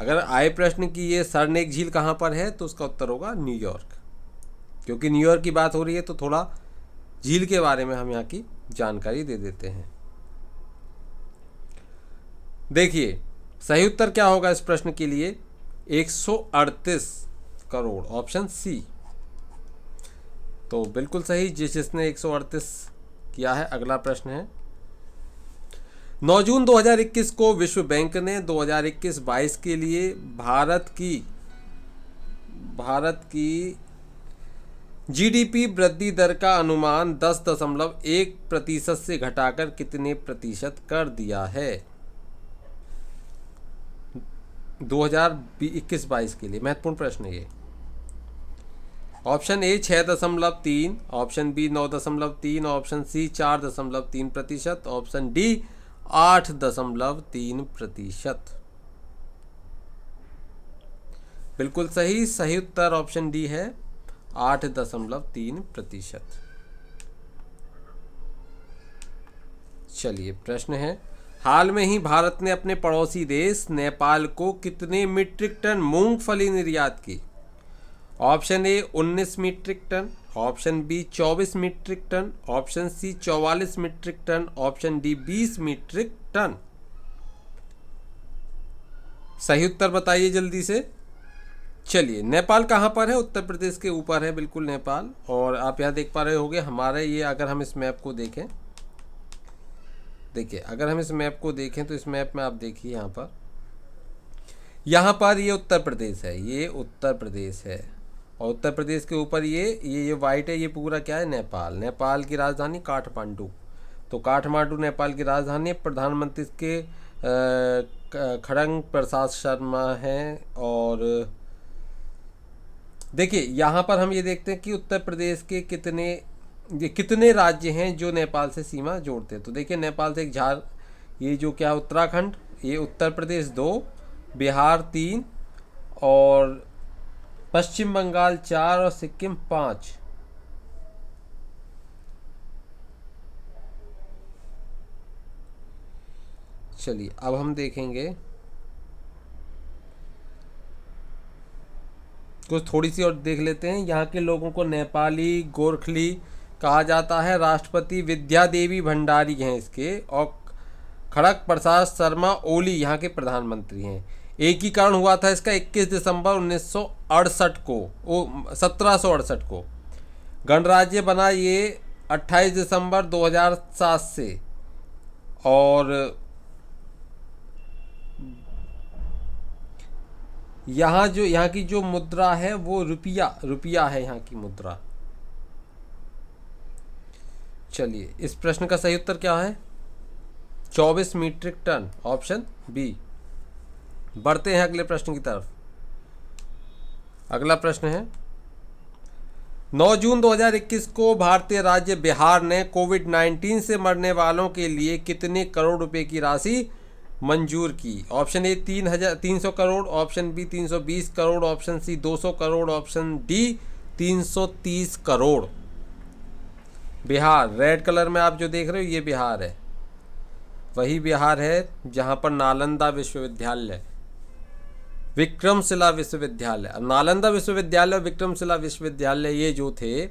अगर आए प्रश्न कि ये सरनेक झील कहाँ पर है तो उसका उत्तर होगा न्यूयॉर्क। क्योंकि न्यूयॉर्क की बात हो रही है तो थोड़ा झील के बारे में हम यहाँ की जानकारी दे देते हैं। देखिए सही उत्तर क्या होगा इस प्रश्न के लिए? 138 करोड़, ऑप्शन सी। तो बिल्कुल सही, जिसने 138 किया है। अगला प्रश्न है 9 जून 2021 को विश्व बैंक ने 2021-22 के लिए भारत की जीडीपी वृद्धि दर का अनुमान 10.1% से घटाकर कितने प्रतिशत कर दिया है 2021-22 के लिए? महत्वपूर्ण प्रश्न है ये। Option A 6.3, option B 9.3, option C 4.3%, option D 8.3%। बिल्कुल सही, सही उत्तर ऑप्शन डी है 8.3%। चलिए प्रश्न है हाल में ही भारत ने अपने पड़ोसी देश नेपाल को कितने मीट्रिक टन मूंगफली निर्यात की? Option A 19 metric ton, option B 24 metric ton, option C 44 metric ton, option D 20 metric ton. सही उत्तर बताइए जल्दी से। चलिए, नेपाल कहाँ पर है? उत्तर प्रदेश के ऊपर है बिल्कुल नेपाल। और आप यहाँ देख पा रहे होंगे हमारे ये, अगर हम इस मैप को देखें, देखिए अगर हम इस मैप को देखें तो इस मैप में आप देखिए यहाँ पर ये उत्तर प्रदेश है, ये उत्तर प्रदेश है। और उत्तर प्रदेश के ऊपर ये वाइट है, ये पूरा क्या है? नेपाल। नेपाल की राजधानी काठमांडू। तो काठमांडू नेपाल की राजधानी है। प्रधानमंत्री के खड़ंग प्रसाद शर्मा हैं। और देखिए यहाँ पर हम ये देखते हैं कि उत्तर प्रदेश के कितने राज्य हैं जो नेपाल से सीमा जोड़ते हैं। तो देखिए नेपाल से एक ये जो क्या उत्तराखंड, ये उत्तर प्रदेश 2, बिहार 3 और पश्चिम बंगाल 4 और सिक्किम 5। चलिए अब हम देखेंगे कुछ थोड़ी सी और देख लेते हैं। यहाँ के लोगों को नेपाली गोरखली कहा जाता है। राष्ट्रपति विद्या देवी भंडारी हैं इसके। और खड़ग प्रसाद शर्मा ओली यहाँ के प्रधानमंत्री हैं। एकीकरण हुआ था इसका 21 दिसंबर 1768 को। गणराज्य बना ये 28 दिसंबर 2007 से। और यहाँ की जो मुद्रा है वो रुपया है यहाँ की मुद्रा। चलिए इस प्रश्न का सही उत्तर क्या है? 24 मीट्रिक टन, ऑप्शन बी। बढ़ते हैं अगले प्रश्न की तरफ। अगला प्रश्न है 9 जून 2021 को भारतीय राज्य बिहार ने कोविड-19 से मरने वालों के लिए कितने करोड़ रुपए की राशि मंजूर की? Option A 300 crore, option B 320 crore, option C 200 crore, option D 330 crore. Bihar, red colour में आप जो देख रहे हो ये बिहार है। वही बिहार है जहाँ पर नालंदा विश्वविद्यालय, विक्रमशिला विश्वविद्यालय, नालंदा विश्वविद्यालय, विक्रमशिला विश्वविद्यालय ये जो थे,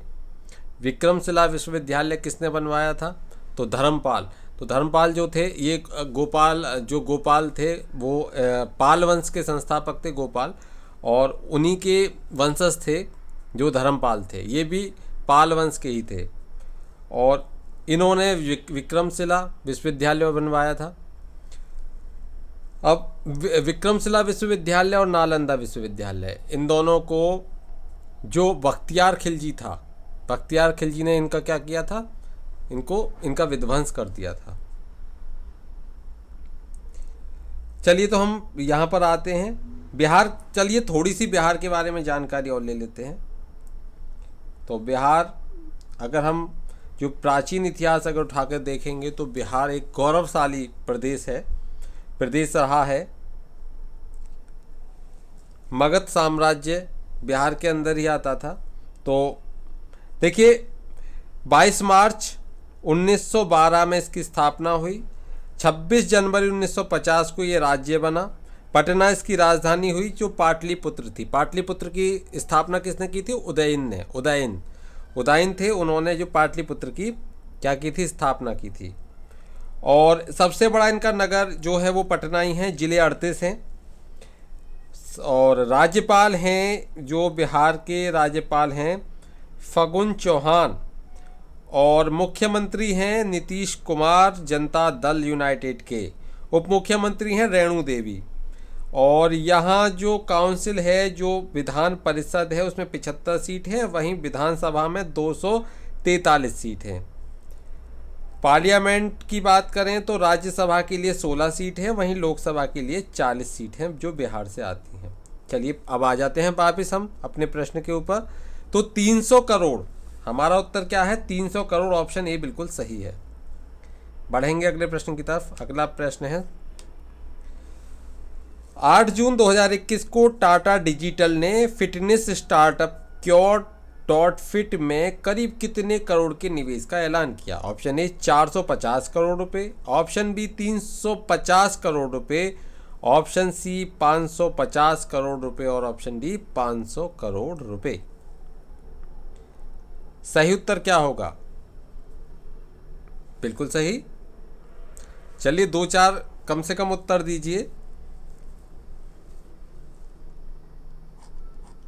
विक्रमशिला विश्वविद्यालय किसने बनवाया था? तो धर्मपाल। तो धर्मपाल जो थे ये गोपाल थे वो पाल वंश के संस्थापक थे गोपाल। और उन्हीं के वंशज थे जो धर्मपाल थे, ये भी पाल वंश के ही थे। और इन्होंने विक्रमशिला विश्वविद्यालय बनवाया था। अब विक्रमशिला विश्वविद्यालय और नालंदा विश्वविद्यालय, इन दोनों को जो बख्तियार खिलजी था, बख्तियार खिलजी ने इनका क्या किया था, इनका विध्वंस कर दिया था। चलिए तो हम यहाँ पर आते हैं बिहार। चलिए थोड़ी सी बिहार के बारे में जानकारी और ले लेते हैं। तो बिहार, अगर हम जो प्राचीन इतिहास अगर उठाकर देखेंगे तो बिहार एक गौरवशाली प्रदेश रहा है। मगध साम्राज्य बिहार के अंदर ही आता था। तो देखिए 22 मार्च 1912 में इसकी स्थापना हुई। 26 जनवरी 1950 को ये राज्य बना। पटना इसकी राजधानी हुई जो पाटलिपुत्र थी। पाटलिपुत्र की स्थापना किसने की थी? उदयन ने। उदयन थे, उन्होंने जो पाटलिपुत्र की क्या की थी? स्थापना की थी। और सबसे बड़ा इनका नगर जो है वो पटना ही है। जिले 38 हैं। और राज्यपाल हैं, जो बिहार के राज्यपाल हैं फगुन चौहान। और मुख्यमंत्री हैं नीतीश कुमार, जनता दल यूनाइटेड के। उप मुख्यमंत्री हैं रेणु देवी। और यहाँ जो काउंसिल है, जो विधान परिषद है, उसमें 75 सीट है। वहीं विधानसभा में 243 सीट हैं। पार्लियामेंट की बात करें तो राज्यसभा के लिए 16 सीट है, वहीं लोकसभा के लिए 40 सीट हैं जो बिहार से आती हैं। चलिए अब आ जाते हैं वापस हम अपने प्रश्न के ऊपर। तो 300 करोड़, हमारा उत्तर क्या है? 300 करोड़, ऑप्शन ए बिल्कुल सही है। बढ़ेंगे अगले प्रश्न की तरफ। अगला प्रश्न है 8 जून 2021 को टाटा डिजिटल ने फिटनेस स्टार्टअप क्योर.फिट में करीब कितने करोड़ के निवेश का ऐलान किया? ऑप्शन ए 450 करोड़ रुपए, ऑप्शन बी 350 करोड़ रुपए, ऑप्शन सी 550 करोड़ रुपए और ऑप्शन डी 500 करोड़ रुपए। सही उत्तर क्या होगा? बिल्कुल सही। चलिए 2-4 कम से कम उत्तर दीजिए।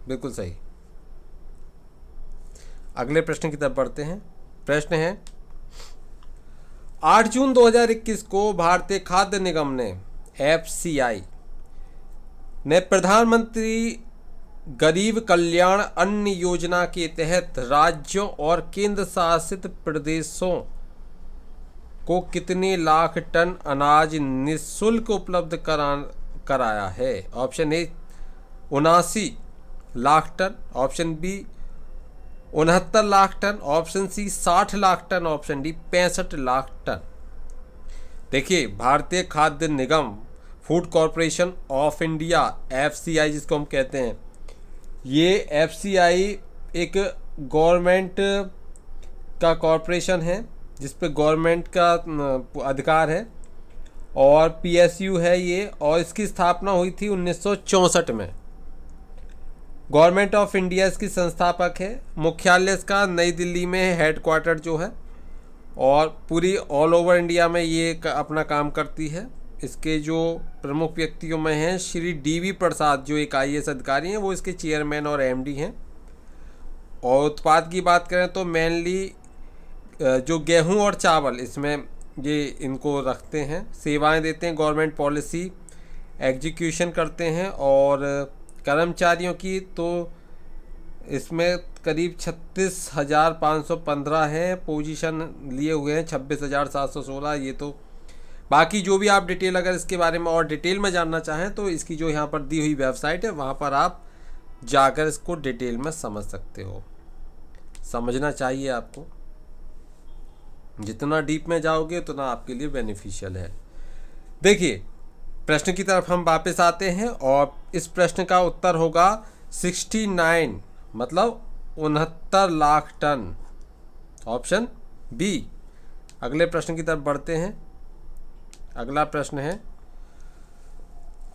बिल्कुल सही। अगले प्रश्न की तरफ बढ़ते हैं। प्रश्न है 8 जून 2021 को भारतीय खाद्य निगम ने FCI ने प्रधानमंत्री गरीब कल्याण अन्न योजना के तहत राज्यों और केंद्र शासित प्रदेशों को कितने लाख टन अनाज निःशुल्क उपलब्ध कराया है? Option A 79 lakh ton, option B 69 lakh ton, option C 60 lakh ton, option D 65 lakh ton. देखिए भारतीय खाद्य निगम, Food Corporation of India, FCI जिसको हम कहते हैं, ये FCI एक गवर्नमेंट का कॉरपोरेशन है जिस पे गवर्नमेंट का अधिकार है। और PSU है ये, और इसकी स्थापना हुई थी 1964 में। गवर्नमेंट ऑफ इंडिया इसकी संस्थापक है। मुख्यालय इसका नई दिल्ली में है, हेडक्वार्टर जो है, और पूरी ऑल ओवर इंडिया में ये अपना काम करती है। इसके जो प्रमुख व्यक्तियों में हैं श्री DV प्रसाद, जो एक IAS अधिकारी हैं, वो इसके चेयरमैन और MD हैं। और उत्पाद की बात करें तो मेनली जो गेहूं और चावल, इसमें ये इनको रखते हैं, सेवाएं देते हैं, गवर्नमेंट पॉलिसी एग्जीक्यूशन करते हैं। और कर्मचारियों की तो इसमें करीब 36,515 है, पोजीशन लिए हुए हैं 26,716। ये तो बाकी जो भी आप डिटेल अगर इसके बारे में और डिटेल में जानना चाहें तो इसकी जो यहाँ पर दी हुई वेबसाइट है वहाँ पर आप जाकर इसको डिटेल में समझ सकते हो। समझना चाहिए आपको, जितना डीप में जाओगे उतना आपके लिए बेनिफिशियल है। देखिए प्रश्न की तरफ हम वापस आते हैं और इस प्रश्न का उत्तर होगा 69, मतलब 69 लाख टन, ऑप्शन बी। अगले प्रश्न की तरफ बढ़ते हैं। अगला प्रश्न है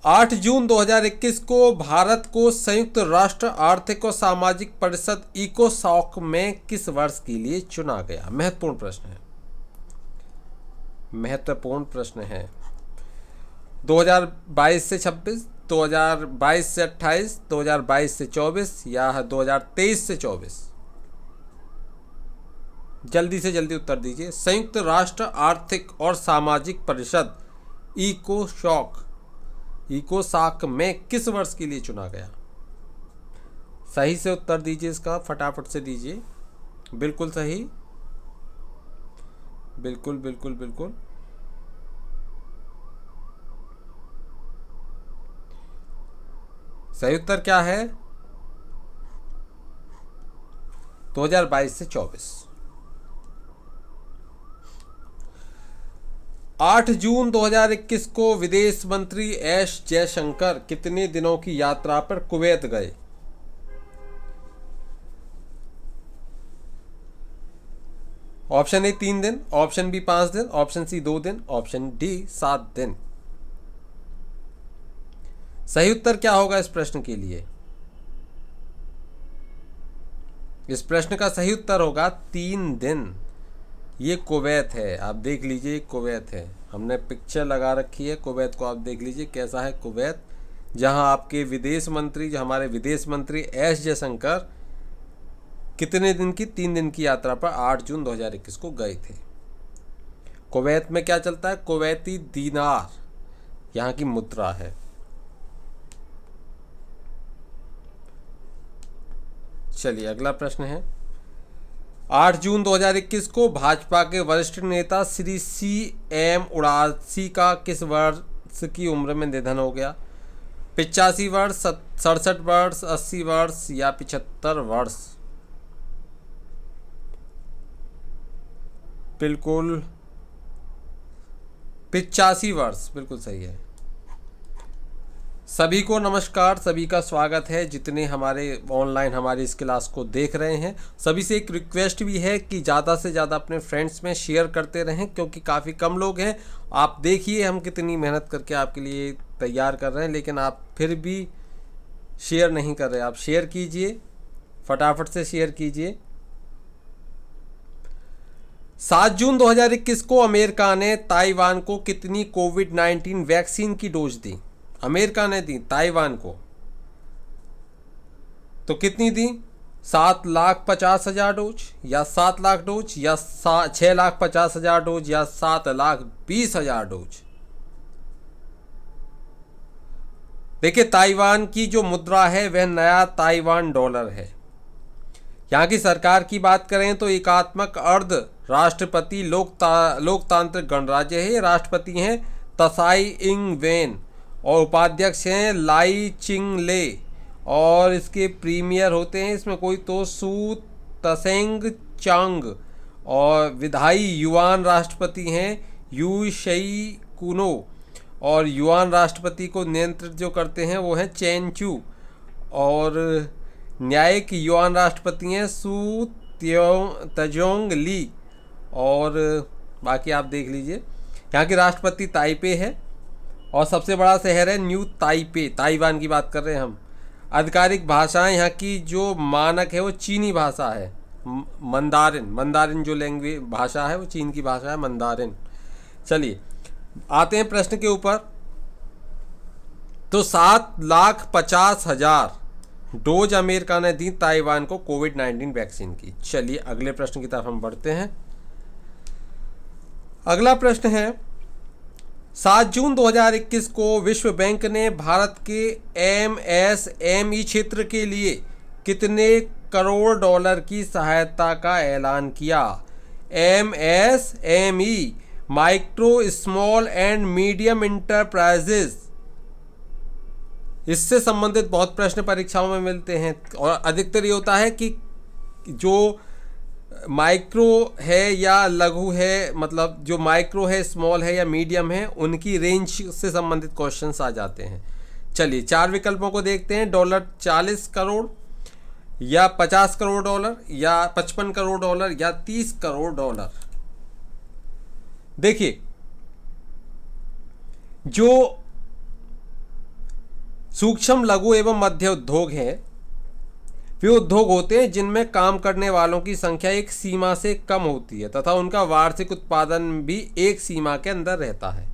8 जून 2021 को भारत को संयुक्त राष्ट्र आर्थिक और सामाजिक परिषद इकोसॉक में किस वर्ष के लिए चुना गया? महत्वपूर्ण प्रश्न है, महत्वपूर्ण प्रश्न है। 2022 से 26, 2022 से 28, 2022 से 24 या 2023 से 24? जल्दी से जल्दी उत्तर दीजिए। संयुक्त राष्ट्र आर्थिक और सामाजिक परिषद इकोसाक में किस वर्ष के लिए चुना गया? सही से उत्तर दीजिए इसका, फटाफट से दीजिए। बिल्कुल सही, बिल्कुल बिल्कुल बिल्कुल। सही उत्तर क्या है? 2022 से 24। 8 जून 2021 को विदेश मंत्री एस जयशंकर कितने दिनों की यात्रा पर कुवैत गए? ऑप्शन ए 3 दिन, ऑप्शन बी 5 दिन, ऑप्शन सी 2 दिन, ऑप्शन डी 7 दिन। सही उत्तर क्या होगा इस प्रश्न के लिए? इस प्रश्न का सही उत्तर होगा 3 दिन। ये कुवैत है, आप देख लीजिए, कुवैत है। हमने पिक्चर लगा रखी है कुवैत को, आप देख लीजिए कैसा है कुवैत, जहां आपके विदेश मंत्री, जो हमारे विदेश मंत्री एस जयशंकर कितने दिन की? 3 दिन की यात्रा पर 8 जून 2021 को गए थे। कुवैत में क्या चलता है? कुवैती दीनार यहाँ की मुद्रा है। चलिए अगला प्रश्न है। 8 जून 2021 को भाजपा के वरिष्ठ नेता श्री CM उड़ासी का किस वर्ष की उम्र में निधन हो गया? 85 वर्ष, 67 वर्ष, 80 वर्ष या 75 वर्ष? बिल्कुल 85 वर्ष, बिल्कुल सही है। सभी को नमस्कार, सभी का स्वागत है जितने हमारे ऑनलाइन हमारी इस क्लास को देख रहे हैं। सभी से एक रिक्वेस्ट भी है कि ज़्यादा से ज़्यादा अपने फ्रेंड्स में शेयर करते रहें, क्योंकि काफ़ी कम लोग हैं। आप देखिए हम कितनी मेहनत करके आपके लिए तैयार कर रहे हैं, लेकिन आप फिर भी शेयर नहीं कर रहे। आप शेयर कीजिए, फटाफट से शेयर कीजिए। 7 जून 2021 को अमेरिका ने ताइवान को कितनी कोविड-19 वैक्सीन की डोज दी? अमेरिका ने दी ताइवान को, तो कितनी दी? 7,50,000 डोज या 7 लाख डोज या 6,50,000 डोज या 7,20,000 डोज? देखिए, ताइवान की जो मुद्रा है वह नया ताइवान डॉलर है। यहाँ की सरकार की बात करें तो एकात्मक अर्ध राष्ट्रपति लोकतांत्रिक गणराज्य है। राष्ट्रपति हैं तसाई इंग वेन और उपाध्यक्ष हैं लाई चिंग ले, और इसके प्रीमियर होते हैं इसमें कोई तो सू तसेंग चांग, और विधायी युआन राष्ट्रपति हैं यू शई कुनो, और युआन राष्ट्रपति को नियंत्रित जो करते हैं वो हैं चेन चू, और न्यायिक युआन राष्ट्रपति हैं सू तजोंग ली। और बाकी आप देख लीजिए। यहाँ की राष्ट्रपति ताइपे है और सबसे बड़ा शहर है न्यू ताइपे। ताइवान की बात कर रहे हैं हम। आधिकारिक भाषाएं यहाँ की जो मानक है वो चीनी भाषा है, मंदारिन जो लैंग्वेज भाषा है वो चीन की भाषा है, मंदारिन। चलिए आते हैं प्रश्न के ऊपर। तो 7,50,000 डोज अमेरिका ने दी ताइवान को कोविड-19 वैक्सीन की। चलिए अगले प्रश्न की तरफ हम बढ़ते हैं। अगला प्रश्न है, 7 जून 2021 को विश्व बैंक ने भारत के MSME क्षेत्र के लिए कितने करोड़ डॉलर की सहायता का ऐलान किया? MSME micro small and medium enterprises, इससे संबंधित बहुत प्रश्न परीक्षाओं में मिलते हैं, और अधिकतर ये होता है कि जो माइक्रो है या लघु है, मतलब जो माइक्रो है, स्मॉल है या मीडियम है, उनकी रेंज से संबंधित क्वेश्चंस आ जाते हैं। चलिए 4 विकल्पों को देखते हैं। $40 करोड़ या 50 करोड़ डॉलर या 55 करोड़ डॉलर या 30 करोड़ डॉलर। देखिए, जो सूक्ष्म लघु एवं मध्य उद्योग है वे उद्योग होते हैं जिनमें काम करने वालों की संख्या एक सीमा से कम होती है तथा उनका वार्षिक उत्पादन भी एक सीमा के अंदर रहता है।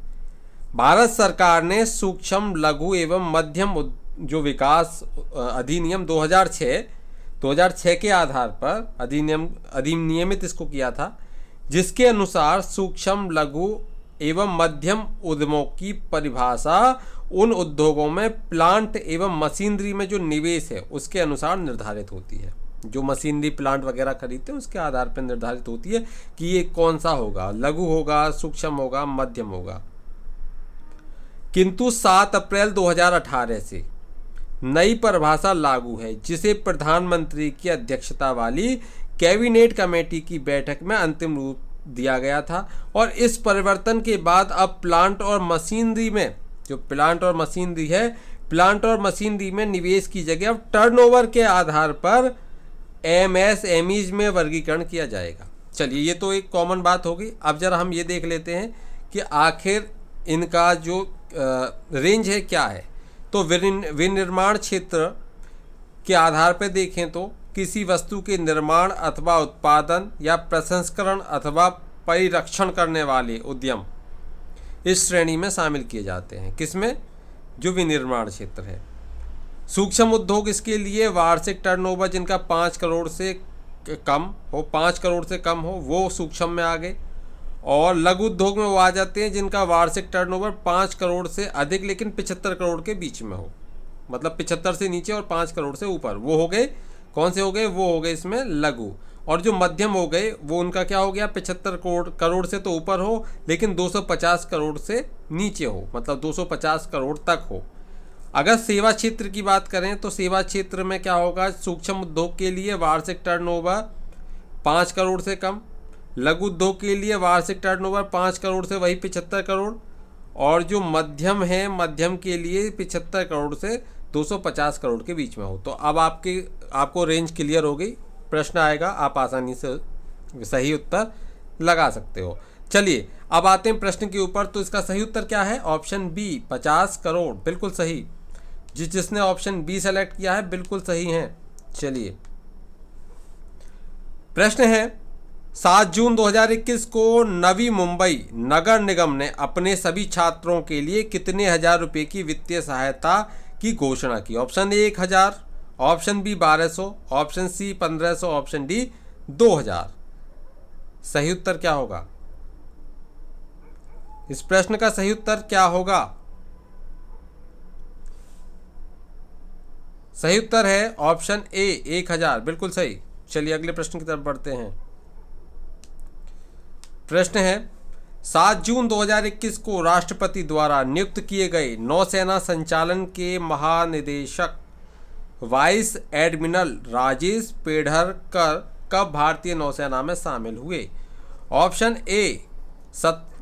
भारत सरकार ने सूक्ष्म लघु एवं मध्यम जो विकास अधिनियम 2006 2006 के आधार पर अधिनियमित इसको किया था, जिसके अनुसार सूक्ष्म, लघु एवं मध्यम उद्यमों की परिभाषा उन उद्योगों में प्लांट एवं मशीनरी में जो निवेश है उसके अनुसार निर्धारित होती है। जो मशीनरी प्लांट वगैरह खरीदते हैं उसके आधार पर निर्धारित होती है कि ये कौन सा होगा, लघु होगा, सूक्ष्म होगा, मध्यम होगा। किंतु 7 अप्रैल 2018 से नई परिभाषा लागू है, जिसे प्रधानमंत्री की अध्यक्षता वाली कैबिनेट कमेटी की बैठक में अंतिम रूप दिया गया था। और इस परिवर्तन के बाद अब प्लांट और मशीनरी में, जो प्लांट और मशीनरी है, प्लांट और मशीनरी में निवेश की जगह अब टर्नओवर के आधार पर एमएसएमईज में वर्गीकरण किया जाएगा। चलिए, ये तो एक कॉमन बात हो गई। अब जरा हम ये देख लेते हैं कि आखिर इनका जो रेंज है क्या है। तो विनिर्माण क्षेत्र के आधार पर देखें तो किसी वस्तु के निर्माण अथवा उत्पादन या प्रसंस्करण अथवा परिरक्षण करने वाले उद्यम इस श्रेणी में शामिल किए जाते हैं। किसमें? जो विनिर्माण क्षेत्र है। सूक्ष्म उद्योग इसके लिए वार्षिक टर्नओवर जिनका 5 करोड़ से कम हो, 5 करोड़ से कम हो, वो सूक्ष्म में आ गए। और लघु उद्योग में वो आ जाते हैं जिनका वार्षिक टर्नओवर 5 करोड़ से अधिक लेकिन 75 करोड़ के बीच में हो, मतलब 75 से नीचे और 5 करोड़ से ऊपर, वो हो गए। कौन से हो गए? वो हो गए इसमें लघु। और जो मध्यम हो गए वो उनका क्या हो गया? 75 करोड़ से तो ऊपर हो लेकिन 250 करोड़ से नीचे हो, मतलब 250 करोड़ तक हो। अगर सेवा क्षेत्र की बात करें तो सेवा क्षेत्र में क्या होगा? सूक्ष्म उद्योग के लिए वार्षिक टर्नओवर 5 करोड़ से कम, लघु उद्योग के लिए वार्षिक टर्नओवर 5 करोड़ से वही 75 करोड़, और जो मध्यम है, मध्यम के लिए 75 करोड़ से 250 करोड़ के बीच में हो। तो अब आपको रेंज क्लियर हो गई। प्रश्न आएगा, आप आसानी से सही उत्तर लगा सकते हो। चलिए, अब आते हैं प्रश्न के ऊपर। तो इसका सही उत्तर क्या है? ऑप्शन बी, 50 करोड़, बिल्कुल सही। जिसने ऑप्शन बी सेलेक्ट किया है बिल्कुल सही है। चलिए, प्रश्न है 7 जून 2021 को नवी मुंबई नगर निगम ने अपने सभी छात्रों के लिए कितने हजार रुपए की वित्तीय सहायता की घोषणा की? Option A 1000, option B 1200, option C 1500, option D 2000। सही उत्तर क्या होगा? इस प्रश्न का सही उत्तर क्या होगा? सही उत्तर है ऑप्शन ए 1000, बिल्कुल सही। चलिए अगले प्रश्न की तरफ बढ़ते हैं। प्रश्न है 7 जून 2021 को राष्ट्रपति द्वारा नियुक्त किए गए नौसेना संचालन के महानिदेशक वाइस एडमिरल राजेश पेढ़रकर कब भारतीय नौसेना में शामिल हुए? ऑप्शन ए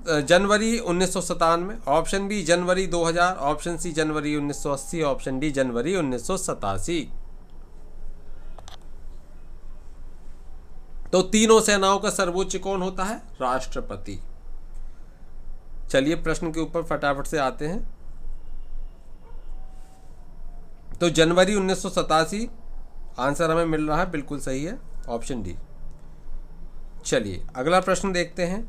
जनवरी 1997, ऑप्शन बी जनवरी 2000, ऑप्शन सी जनवरी 1980, ऑप्शन डी जनवरी 1987। तो तीनों सेनाओं का सर्वोच्च कौन होता है? राष्ट्रपति। चलिए प्रश्न के ऊपर फटाफट से आते हैं। तो जनवरी 1987 आंसर हमें मिल रहा है, बिल्कुल सही है, ऑप्शन डी। चलिए अगला प्रश्न देखते हैं।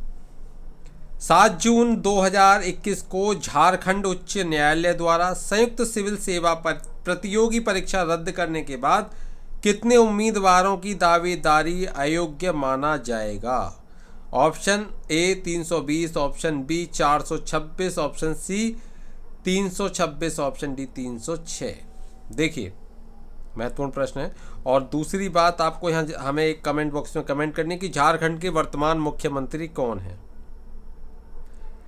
7 जून 2021 को झारखंड उच्च न्यायालय द्वारा संयुक्त सिविल सेवा प्रतियोगी परीक्षा रद्द करने के बाद कितने उम्मीदवारों की दावेदारी अयोग्य माना जाएगा? Option A 320, option B 426, option C 326, option D 306। देखिए महत्वपूर्ण प्रश्न है। और दूसरी बात आपको यहाँ हमें एक कमेंट बॉक्स में कमेंट करनी है कि झारखंड के वर्तमान मुख्यमंत्री कौन है।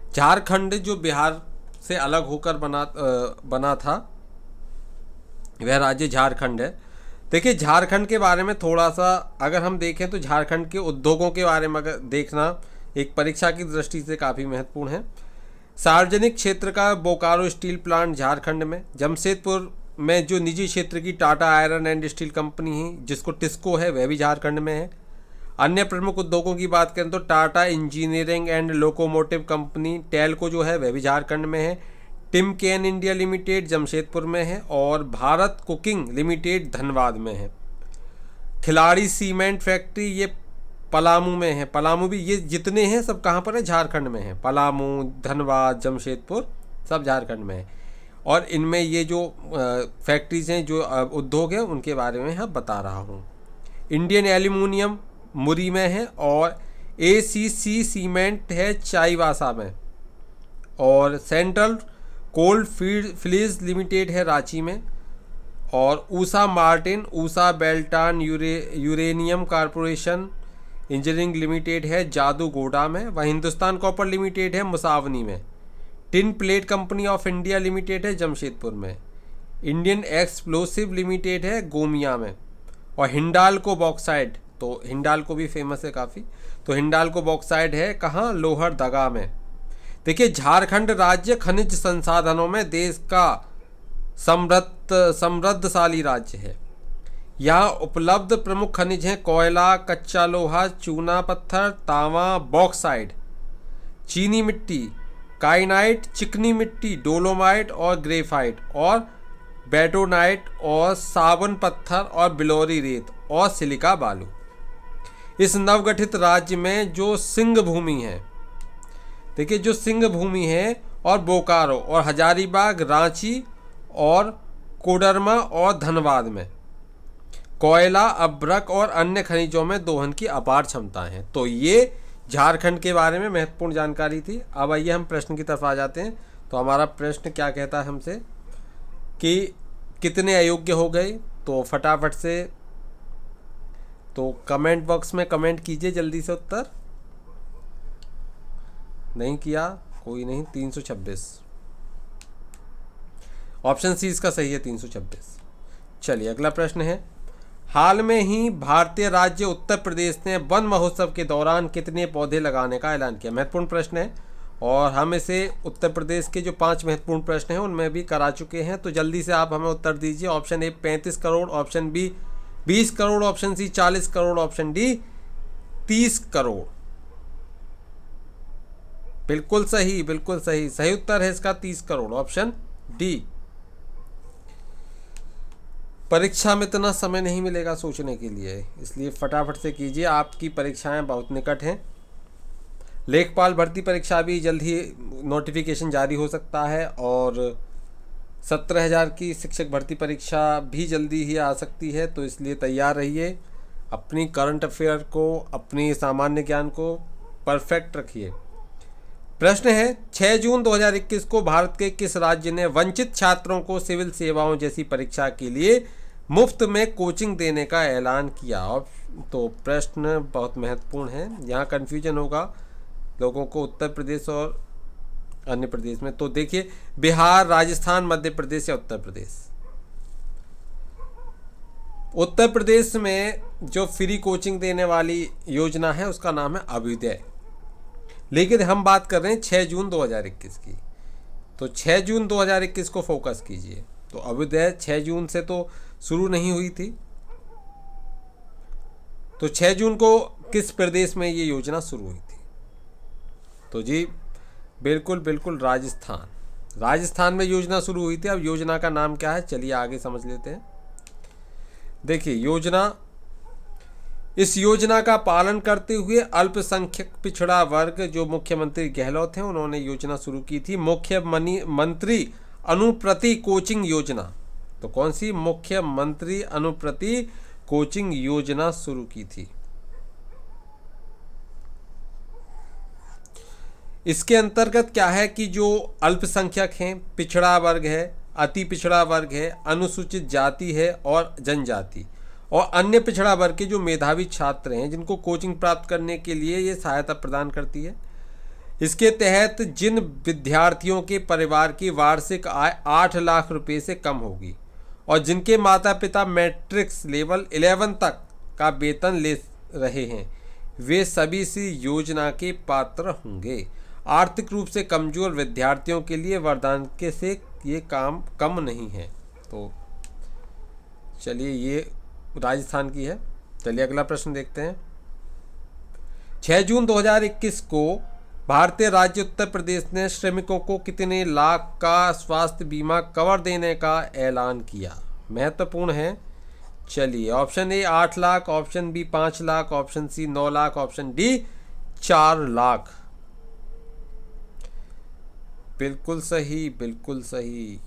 झारखंड जो बिहार से अलग होकर बना था वह राज्य झारखंड है। देखिए झारखंड के बारे में थोड़ा सा अगर हम देखें तो झारखंड के उद्योगों के बारे में अगर देखना एक परीक्षा की दृष्टि से काफ़ी महत्वपूर्ण है। सार्वजनिक क्षेत्र का बोकारो स्टील प्लांट झारखंड में, जमशेदपुर में जो निजी क्षेत्र की Tata iron and steel company है जिसको टिस्को है वह भी झारखंड में है। अन्य प्रमुख उद्योगों की बात करें तो Tata engineering and locomotive company Telco जो है वह भी झारखंड में है। टिमकेन इंडिया लिमिटेड जमशेदपुर में है और भारत कुकिंग लिमिटेड धनबाद में है। खिलाड़ी सीमेंट फैक्ट्री ये पलामू में है। पलामू भी, ये जितने हैं सब कहाँ पर है? झारखंड में है। पलामू, धनबाद, जमशेदपुर सब झारखंड में है। और इनमें ये जो फैक्ट्रीज हैं, जो उद्योग हैं, उनके बारे में यहाँ बता रहा हूँ। इंडियन एल्यूमिनियम मुरी में है, और ACC सीमेंट है चाईबासा में, और सेंट्रल कोल्ड फील्ड्स लिमिटेड है रांची में, और Usha Martin Usha Beltron uranium corporation engineering limited है जादूगोड़ा में, वह हिंदुस्तान कॉपर लिमिटेड है मुसावनी में, tin plate company of India limited है जमशेदपुर में, इंडियन एक्सप्लोसिव लिमिटेड है गोमिया में, और हिंडाल्को बॉक्साइड, तो हिंडाल्को भी फेमस है काफ़ी, तो हिंडाल्को बॉक्साइड है कहाँ, लोहरदगा में। देखिए, झारखंड राज्य खनिज संसाधनों में देश का समृद्धशाली राज्य है। यहाँ उपलब्ध प्रमुख खनिज हैं कोयला, कच्चा लोहा, चूना पत्थर, तांबा, बॉक्साइड, चीनी मिट्टी, काइनाइट, चिकनी मिट्टी, डोलोमाइट और ग्रेफाइट, और बेटोनाइट, और साबुन पत्थर, और बिलोरी रेत, और सिलिका बालू। इस नवगठित राज्य में जो सिंह भूमि है, देखिए जो सिंह भूमि है, और बोकारो और हजारीबाग, रांची और कोडरमा और धनबाद में कोयला, अभ्रक और अन्य खनिजों में दोहन की अपार क्षमता है। तो ये झारखंड के बारे में महत्वपूर्ण जानकारी थी। अब आइए हम प्रश्न की तरफ आ जाते हैं। तो हमारा प्रश्न क्या कहता है हमसे कि कितने अयोग्य हो गए, तो फटाफट से तो कमेंट बॉक्स में कमेंट कीजिए जल्दी से उत्तर। नहीं किया कोई नहीं, 326 ऑप्शन सी इसका सही है, 326। चलिए अगला प्रश्न है, हाल में ही भारतीय राज्य उत्तर प्रदेश ने वन महोत्सव के दौरान कितने पौधे लगाने का ऐलान किया। महत्वपूर्ण प्रश्न है, और हम इसे उत्तर प्रदेश के जो 5 महत्वपूर्ण प्रश्न हैं उनमें भी करा चुके हैं। तो जल्दी से आप हमें उत्तर दीजिए। Option A 35 crore, option B 20 crore, option C 40 crore, option D 30 crore. बिल्कुल सही, बिल्कुल सही, सही उत्तर है इसका 30 करोड़, ऑप्शन डी। परीक्षा में इतना समय नहीं मिलेगा सोचने के लिए, इसलिए फटाफट से कीजिए, आपकी परीक्षाएं बहुत निकट हैं। लेखपाल भर्ती परीक्षा भी जल्द ही नोटिफिकेशन जारी हो सकता है, और 17,000 की शिक्षक भर्ती परीक्षा भी जल्दी ही आ सकती है। तो इसलिए तैयार रहिए, अपनी करंट अफेयर को, अपनी सामान्य ज्ञान को परफेक्ट रखिए। प्रश्न है, 6 जून 2021 को भारत के किस राज्य ने वंचित छात्रों को सिविल सेवाओं जैसी परीक्षा के लिए मुफ्त में कोचिंग देने का ऐलान किया। तो प्रश्न बहुत महत्वपूर्ण है, यहाँ कन्फ्यूजन होगा लोगों को उत्तर प्रदेश और अन्य प्रदेश में। तो देखिए, बिहार, राजस्थान, मध्य प्रदेश या उत्तर प्रदेश। उत्तर प्रदेश में जो फ्री कोचिंग देने वाली योजना है उसका नाम है अभ्युदय, लेकिन हम बात कर रहे हैं 6 जून 2021 की। तो 6 जून 2021 को फोकस कीजिए। तो अभ्युदय 6 जून से तो शुरू नहीं हुई थी, तो 6 जून को किस प्रदेश में ये योजना शुरू हुई थी? तो जी बिल्कुल बिल्कुल राजस्थान में योजना शुरू हुई थी। अब योजना का नाम क्या है, चलिए आगे समझ लेते हैं। देखिए, इस योजना का पालन करते हुए अल्पसंख्यक पिछड़ा वर्ग, जो मुख्यमंत्री गहलोत हैं, उन्होंने योजना शुरू की थी, मुख्यमंत्री अनुप्रति कोचिंग योजना। तो कौन सी? मुख्यमंत्री अनुप्रति कोचिंग योजना शुरू की थी। इसके अंतर्गत क्या है कि जो अल्पसंख्यक हैं, पिछड़ा वर्ग है, अति पिछड़ा वर्ग है, अनुसूचित जाति है और जनजाति, और अन्य पिछड़ा वर्ग के जो मेधावी छात्र हैं, जिनको कोचिंग प्राप्त करने के लिए ये सहायता प्रदान करती है। इसके तहत जिन विद्यार्थियों के परिवार की वार्षिक आय 8 लाख रुपए से कम होगी और जिनके माता पिता मैट्रिक्स लेवल 11 तक का वेतन ले रहे हैं, वे सभी इसी योजना के पात्र होंगे। आर्थिक रूप से कमजोर विद्यार्थियों के लिए वरदान के से ये काम कम नहीं है। तो चलिए, ये राजस्थान की है। चलिए अगला प्रश्न देखते हैं। 6 जून 2021 को भारतीय राज्य उत्तर प्रदेश ने श्रमिकों को कितने लाख का स्वास्थ्य बीमा कवर देने का ऐलान किया? महत्वपूर्ण है। चलिए, option A 8 lakh, option B 5 lakh, option C 9 lakh, option D 4 lakh. बिल्कुल सही, बिल्कुल सही।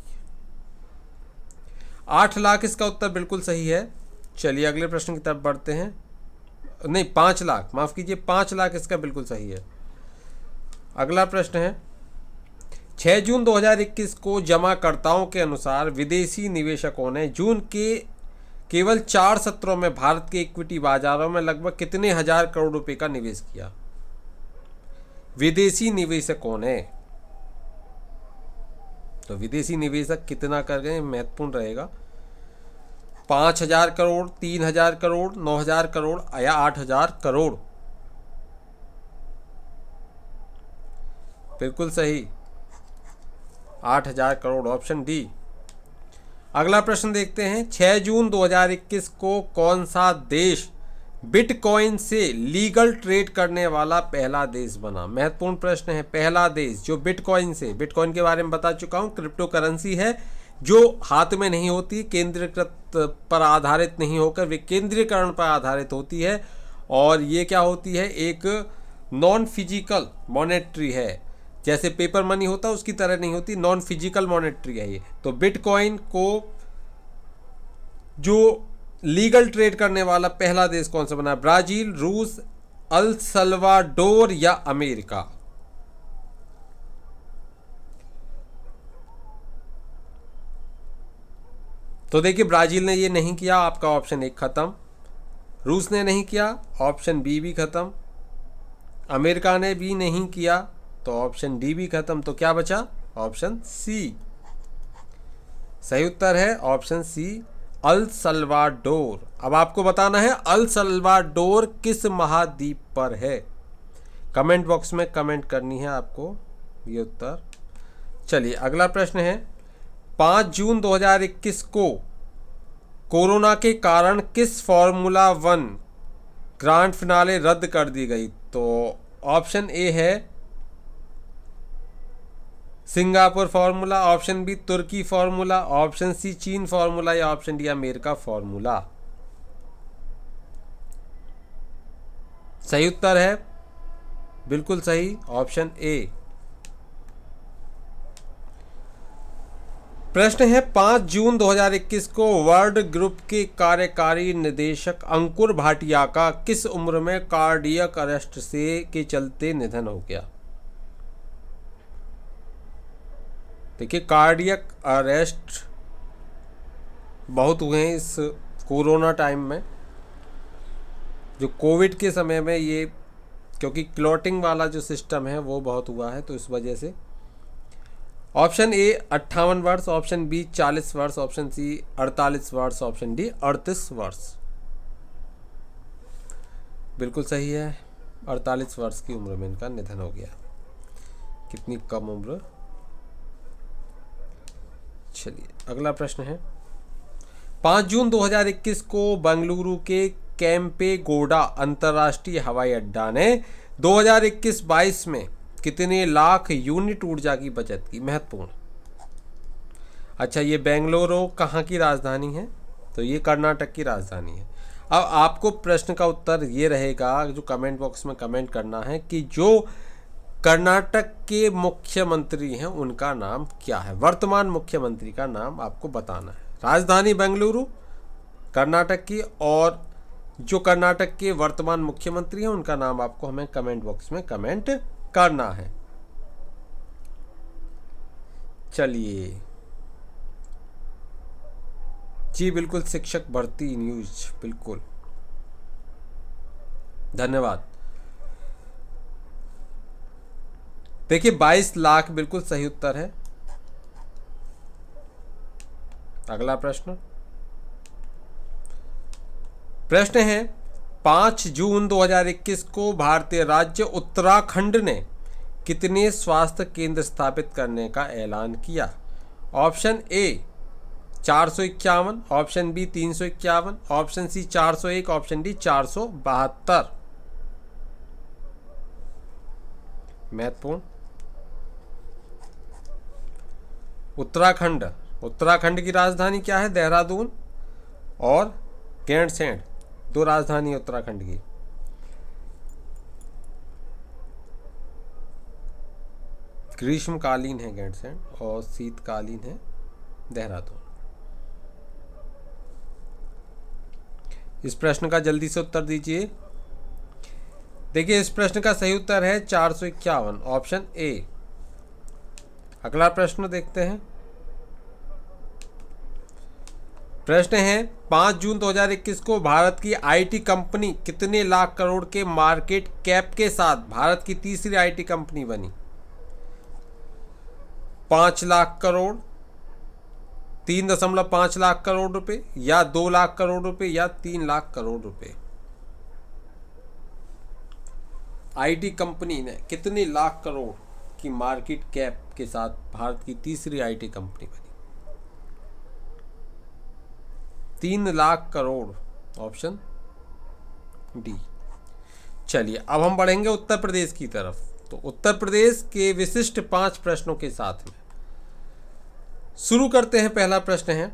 8 लाख इसका उत्तर बिल्कुल सही है। चलिए अगले प्रश्न की तरफ बढ़ते हैं। नहीं, 5 लाख, माफ़ कीजिए, 5 लाख इसका बिल्कुल सही है। अगला प्रश्न है, 6 जून 2021 को जमाकर्ताओं के अनुसार विदेशी निवेशकों ने जून के केवल 4 सत्रों में भारत के इक्विटी बाजारों में लगभग कितने हजार करोड़ रुपए का निवेश किया? विदेशी निवेशकों ने, तो विदेशी निवेशक कितना कर गए, महत्वपूर्ण रहेगा। 5,000 करोड़, 3,000 करोड़, 9,000 करोड़ या 8,000 करोड़? बिल्कुल सही, 8,000 करोड़, ऑप्शन डी। अगला प्रश्न देखते हैं, 6 जून 2021 को कौन सा देश बिटकॉइन से लीगल ट्रेड करने वाला पहला देश बना? महत्वपूर्ण प्रश्न है। पहला देश जो बिटकॉइन से, बिटकॉइन के बारे में बता चुका हूं, क्रिप्टो करेंसी है जो हाथ में नहीं होती, केंद्रीकृत पर आधारित नहीं होकर विकेंद्रीकरण पर आधारित होती है। और ये क्या होती है, एक नॉन फिजिकल मॉनेटरी है, जैसे पेपर मनी होता है उसकी तरह नहीं होती, नॉन फिजिकल मॉनेटरी है ये। तो बिटकॉइन को जो लीगल ट्रेड करने वाला पहला देश कौन सा बना? ब्राजील, रूस, अल सल्वाडोर या अमेरिका? तो देखिए, ब्राजील ने ये नहीं किया, आपका ऑप्शन 1 खत्म। रूस ने नहीं किया, ऑप्शन बी भी खत्म। अमेरिका ने भी नहीं किया, तो ऑप्शन डी भी खत्म। तो क्या बचा? Option C. सही उत्तर है ऑप्शन सी, अल सल्वाडोर। अब आपको बताना है अल सल्वाडोर किस महाद्वीप पर है। कमेंट बॉक्स में कमेंट करनी है आपको ये उत्तर। चलिए अगला प्रश्न है, 5 जून 2021 को कोरोना के कारण किस फॉर्मूला 1 ग्रांड फिनाले रद्द कर दी गई? तो ऑप्शन ए है सिंगापुर फार्मूला, ऑप्शन बी तुर्की फार्मूला, ऑप्शन सी चीन फार्मूला या ऑप्शन डी अमेरिका फार्मूला? सही उत्तर है बिल्कुल सही, ऑप्शन ए। प्रश्न है, 5 जून 2021 को वर्ल्ड ग्रुप के कार्यकारी निदेशक अंकुर भाटिया का किस उम्र में कार्डियक अरेस्ट से के चलते निधन हो गया? देखिए, कार्डियक अरेस्ट बहुत हुए हैं इस कोरोना टाइम में, जो कोविड के समय में ये, क्योंकि क्लॉटिंग वाला जो सिस्टम है वो बहुत हुआ है, तो इस वजह से। ऑप्शन ए 58 वर्ष, ऑप्शन बी 40 वर्ष, ऑप्शन सी 48 वर्ष, ऑप्शन डी 38 वर्ष? बिल्कुल सही है, 48 वर्ष की उम्र में इनका निधन हो गया। कितनी कम उम्र। चलिए अगला प्रश्न है, 5 जून 2021 को बेंगलुरु के केम्पेगौड़ा अंतर्राष्ट्रीय हवाई अड्डा ने 2021-22 में कितने लाख यूनिट ऊर्जा की बचत की? महत्वपूर्ण। अच्छा, ये बेंगलुरु कहाँ की राजधानी है? तो ये कर्नाटक की राजधानी है। अब आपको प्रश्न का उत्तर ये रहेगा, जो कमेंट बॉक्स में कमेंट करना है कि जो कर्नाटक के मुख्यमंत्री हैं उनका नाम क्या है। वर्तमान मुख्यमंत्री का नाम आपको बताना है। राजधानी बेंगलुरु कर्नाटक की, और जो कर्नाटक के वर्तमान मुख्यमंत्री हैं उनका नाम आपको हमें कमेंट बॉक्स में कमेंट करना है। चलिए जी, बिल्कुल, शिक्षक भर्ती न्यूज, बिल्कुल, धन्यवाद। देखिए, 22 लाख बिल्कुल सही उत्तर है। अगला प्रश्न है, 5 जून 2021 को भारतीय राज्य उत्तराखंड ने कितने स्वास्थ्य केंद्र स्थापित करने का ऐलान किया? Option A 451, option B 351, option C 401, option D 472? महत्वपूर्ण। उत्तराखंड की राजधानी क्या है? देहरादून और गैंडसैंड, 2 राजधानी उत्तराखंड की। ग्रीष्मकालीन है गैंडसैंड और शीतकालीन है देहरादून। इस प्रश्न का जल्दी से उत्तर दीजिए। देखिए, इस प्रश्न का सही उत्तर है 451, ऑप्शन ए। अगला प्रश्न देखते हैं। प्रश्न है 5 जून 2021 को भारत की आईटी कंपनी कितने लाख करोड़ के मार्केट कैप के साथ भारत की तीसरी आईटी कंपनी बनी? 5 लाख करोड़, 3.5 लाख करोड़ रुपए, या 2 लाख करोड़ रुपए, या 3 लाख करोड़ रुपए? आईटी कंपनी ने कितने लाख करोड़ की मार्केट कैप के साथ भारत की तीसरी आईटी कंपनी बनी? 3 लाख करोड़, ऑप्शन डी। चलिए, अब हम बढ़ेंगे उत्तर प्रदेश की तरफ। तो उत्तर प्रदेश के विशिष्ट 5 प्रश्नों के साथ में शुरू करते हैं। पहला प्रश्न है,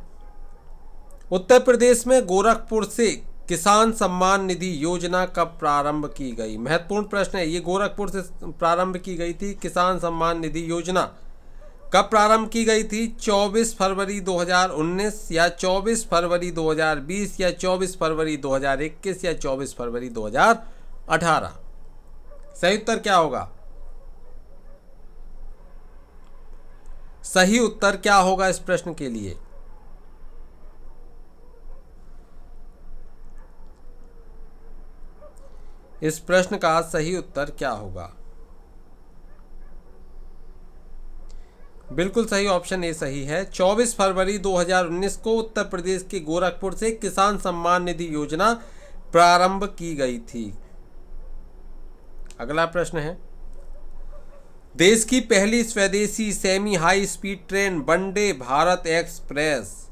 उत्तर प्रदेश में गोरखपुर से किसान सम्मान निधि योजना कब प्रारंभ की गई? महत्वपूर्ण प्रश्न है ये। गोरखपुर से प्रारंभ की गई थी किसान सम्मान निधि योजना। कब प्रारंभ की गई थी? 24 फरवरी 2019, या 24 फरवरी 2020, या 24 फरवरी 2021, या 24 फरवरी 2018? सही उत्तर क्या होगा? सही उत्तर क्या होगा इस प्रश्न के लिए? इस प्रश्न का सही उत्तर क्या होगा? बिल्कुल सही, ऑप्शन ए सही है। 24 फरवरी 2019 को उत्तर प्रदेश के गोरखपुर से किसान सम्मान निधि योजना प्रारंभ की गई थी। अगला प्रश्न है, देश की पहली स्वदेशी semi high speed train Vande Bharat express,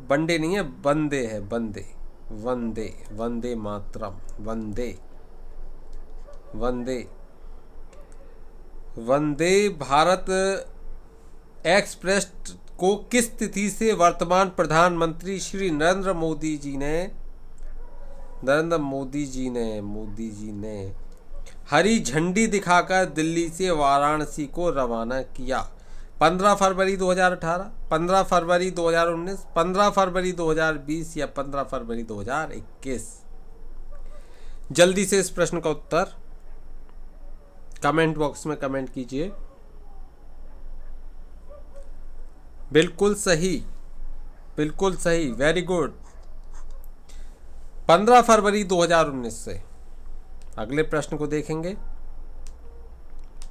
वंदे नहीं है, वंदे है, वंदे, वंदे, वंदे मातरम, वंदे, वंदे, वंदे भारत एक्सप्रेस को किस तिथि से वर्तमान प्रधानमंत्री श्री नरेंद्र मोदी जी ने हरी झंडी दिखाकर दिल्ली से वाराणसी को रवाना किया? 15 फरवरी 2018, 15 फरवरी 2019, 15 फरवरी 2020, या 15 फरवरी 2021? जल्दी से इस प्रश्न का उत्तर कमेंट बॉक्स में कमेंट कीजिए। बिल्कुल सही, बिल्कुल सही, वेरी गुड, 15 फरवरी 2019 से। अगले प्रश्न को देखेंगे।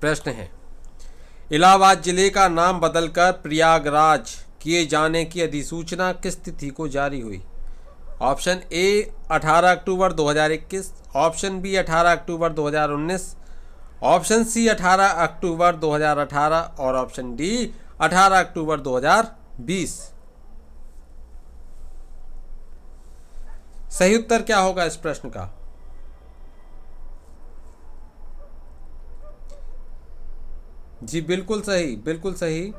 प्रश्न है, इलाहाबाद जिले का नाम बदलकर प्रयागराज किए जाने की अधिसूचना किस तिथि को जारी हुई? Option A 18 October 2021, option B 18 October 2019, option C 18 October 2018, और ऑप्शन डी 18 अक्टूबर 2020? सही उत्तर क्या होगा इस प्रश्न का? जी बिल्कुल सही, बिल्कुल सही।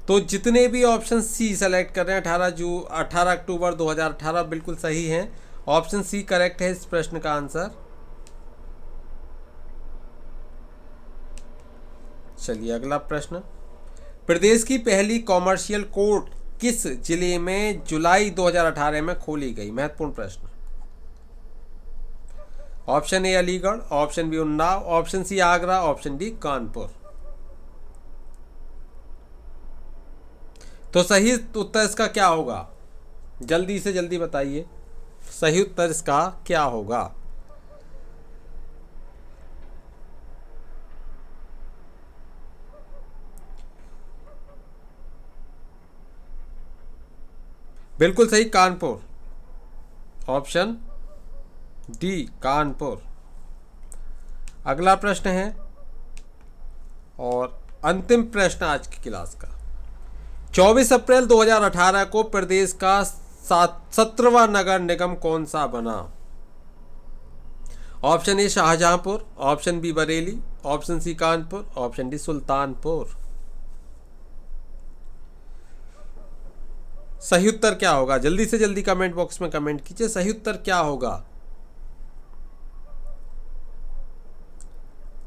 तो जितने भी ऑप्शन सी सेलेक्ट कर रहे हैं 18 अक्टूबर 2018 बिल्कुल सही हैं। ऑप्शन सी करेक्ट है इस प्रश्न का आंसर। चलिए, अगला प्रश्न, प्रदेश की पहली कॉमर्शियल कोर्ट किस जिले में जुलाई 2018 में खोली गई? महत्वपूर्ण प्रश्न। Option A Aligarh, option B Unnao, option C Agra, option D Kanpur? तो सही उत्तर इसका क्या होगा? जल्दी से जल्दी बताइए, सही उत्तर इसका क्या होगा? बिल्कुल सही, कानपुर, ऑप्शन डी कानपुर। अगला प्रश्न है और अंतिम प्रश्न आज की क्लास का। 24 अप्रैल 2018 को प्रदेश का 17वां नगर निगम कौन सा बना? Option A Shahjahanpur, option B Bareilly, option C Kanpur, option D Sultanpur? सही उत्तर क्या होगा? जल्दी से जल्दी कमेंट बॉक्स में कमेंट कीजिए, सही उत्तर क्या होगा?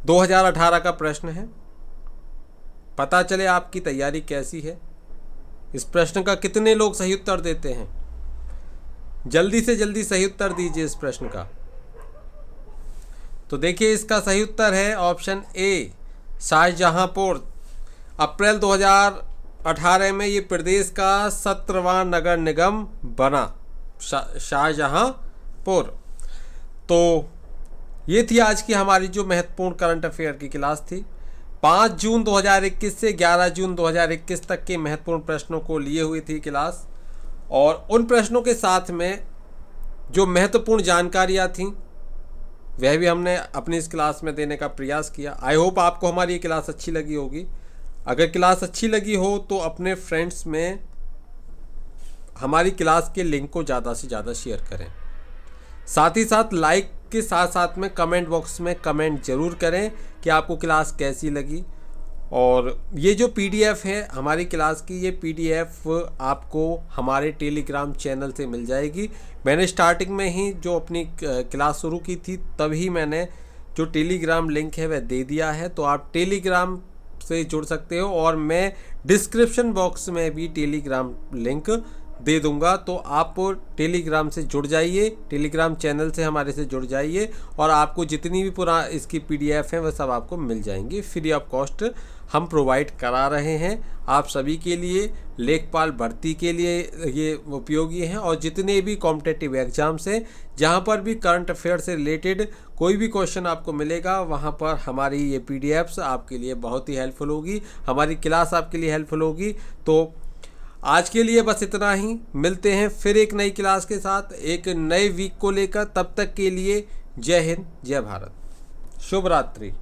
2018 का प्रश्न है, पता चले आपकी तैयारी कैसी है। इस प्रश्न का कितने लोग सही उत्तर देते हैं? जल्दी से जल्दी सही उत्तर दीजिए इस प्रश्न का। तो देखिए इसका सही उत्तर है ऑप्शन ए, शाहजहांपुर। अप्रैल 2018 में ये प्रदेश का 17वां नगर निगम बना, शाहजहांपुर। तो ये थी आज की हमारी जो महत्वपूर्ण करंट अफेयर की क्लास थी। 5 जून 2021 से 11 जून 2021 तक के महत्वपूर्ण प्रश्नों को लिए हुई थी क्लास, और उन प्रश्नों के साथ में जो महत्वपूर्ण जानकारियाँ थीं वह भी हमने अपनी इस क्लास में देने का प्रयास किया। आई होप आपको हमारी ये क्लास अच्छी लगी होगी। अगर क्लास अच्छी लगी हो तो अपने फ्रेंड्स में हमारी क्लास के लिंक को ज़्यादा से ज़्यादा शेयर करें। साथ ही साथ लाइक के साथ साथ में कमेंट बॉक्स में कमेंट ज़रूर करें कि आपको क्लास कैसी लगी। और ये जो पीडीएफ है हमारी क्लास की, ये पीडीएफ आपको हमारे टेलीग्राम चैनल से मिल जाएगी। मैंने स्टार्टिंग में ही जो अपनी क्लास शुरू की थी तभी मैंने जो टेलीग्राम लिंक है वह दे दिया है, तो आप टेलीग्राम से जुड़ सकते हो, और मैं डिस्क्रिप्शन बॉक्स में भी टेलीग्राम लिंक दे दूंगा। तो आप टेलीग्राम से जुड़ जाइए, टेलीग्राम चैनल से हमारे से जुड़ जाइए, और आपको जितनी भी पूरा इसकी पीडीएफ है वह सब आपको मिल जाएंगी। फ्री ऑफ कॉस्ट हम प्रोवाइड करा रहे हैं आप सभी के लिए। लेखपाल भर्ती के लिए ये उपयोगी हैं, और जितने भी कॉम्पिटिटिव एग्जाम्स हैं जहाँ पर भी करंट अफेयर से रिलेटेड कोई भी क्वेश्चन आपको मिलेगा वहाँ पर हमारी ये पीडीएफ्स आपके लिए बहुत ही हेल्पफुल होगी, हमारी क्लास आपके लिए हेल्पफुल होगी। तो आज के लिए बस इतना ही, मिलते हैं फिर एक नई क्लास के साथ एक नए वीक को लेकर। तब तक के लिए जय हिंद, जय भारत, शुभ रात्रि।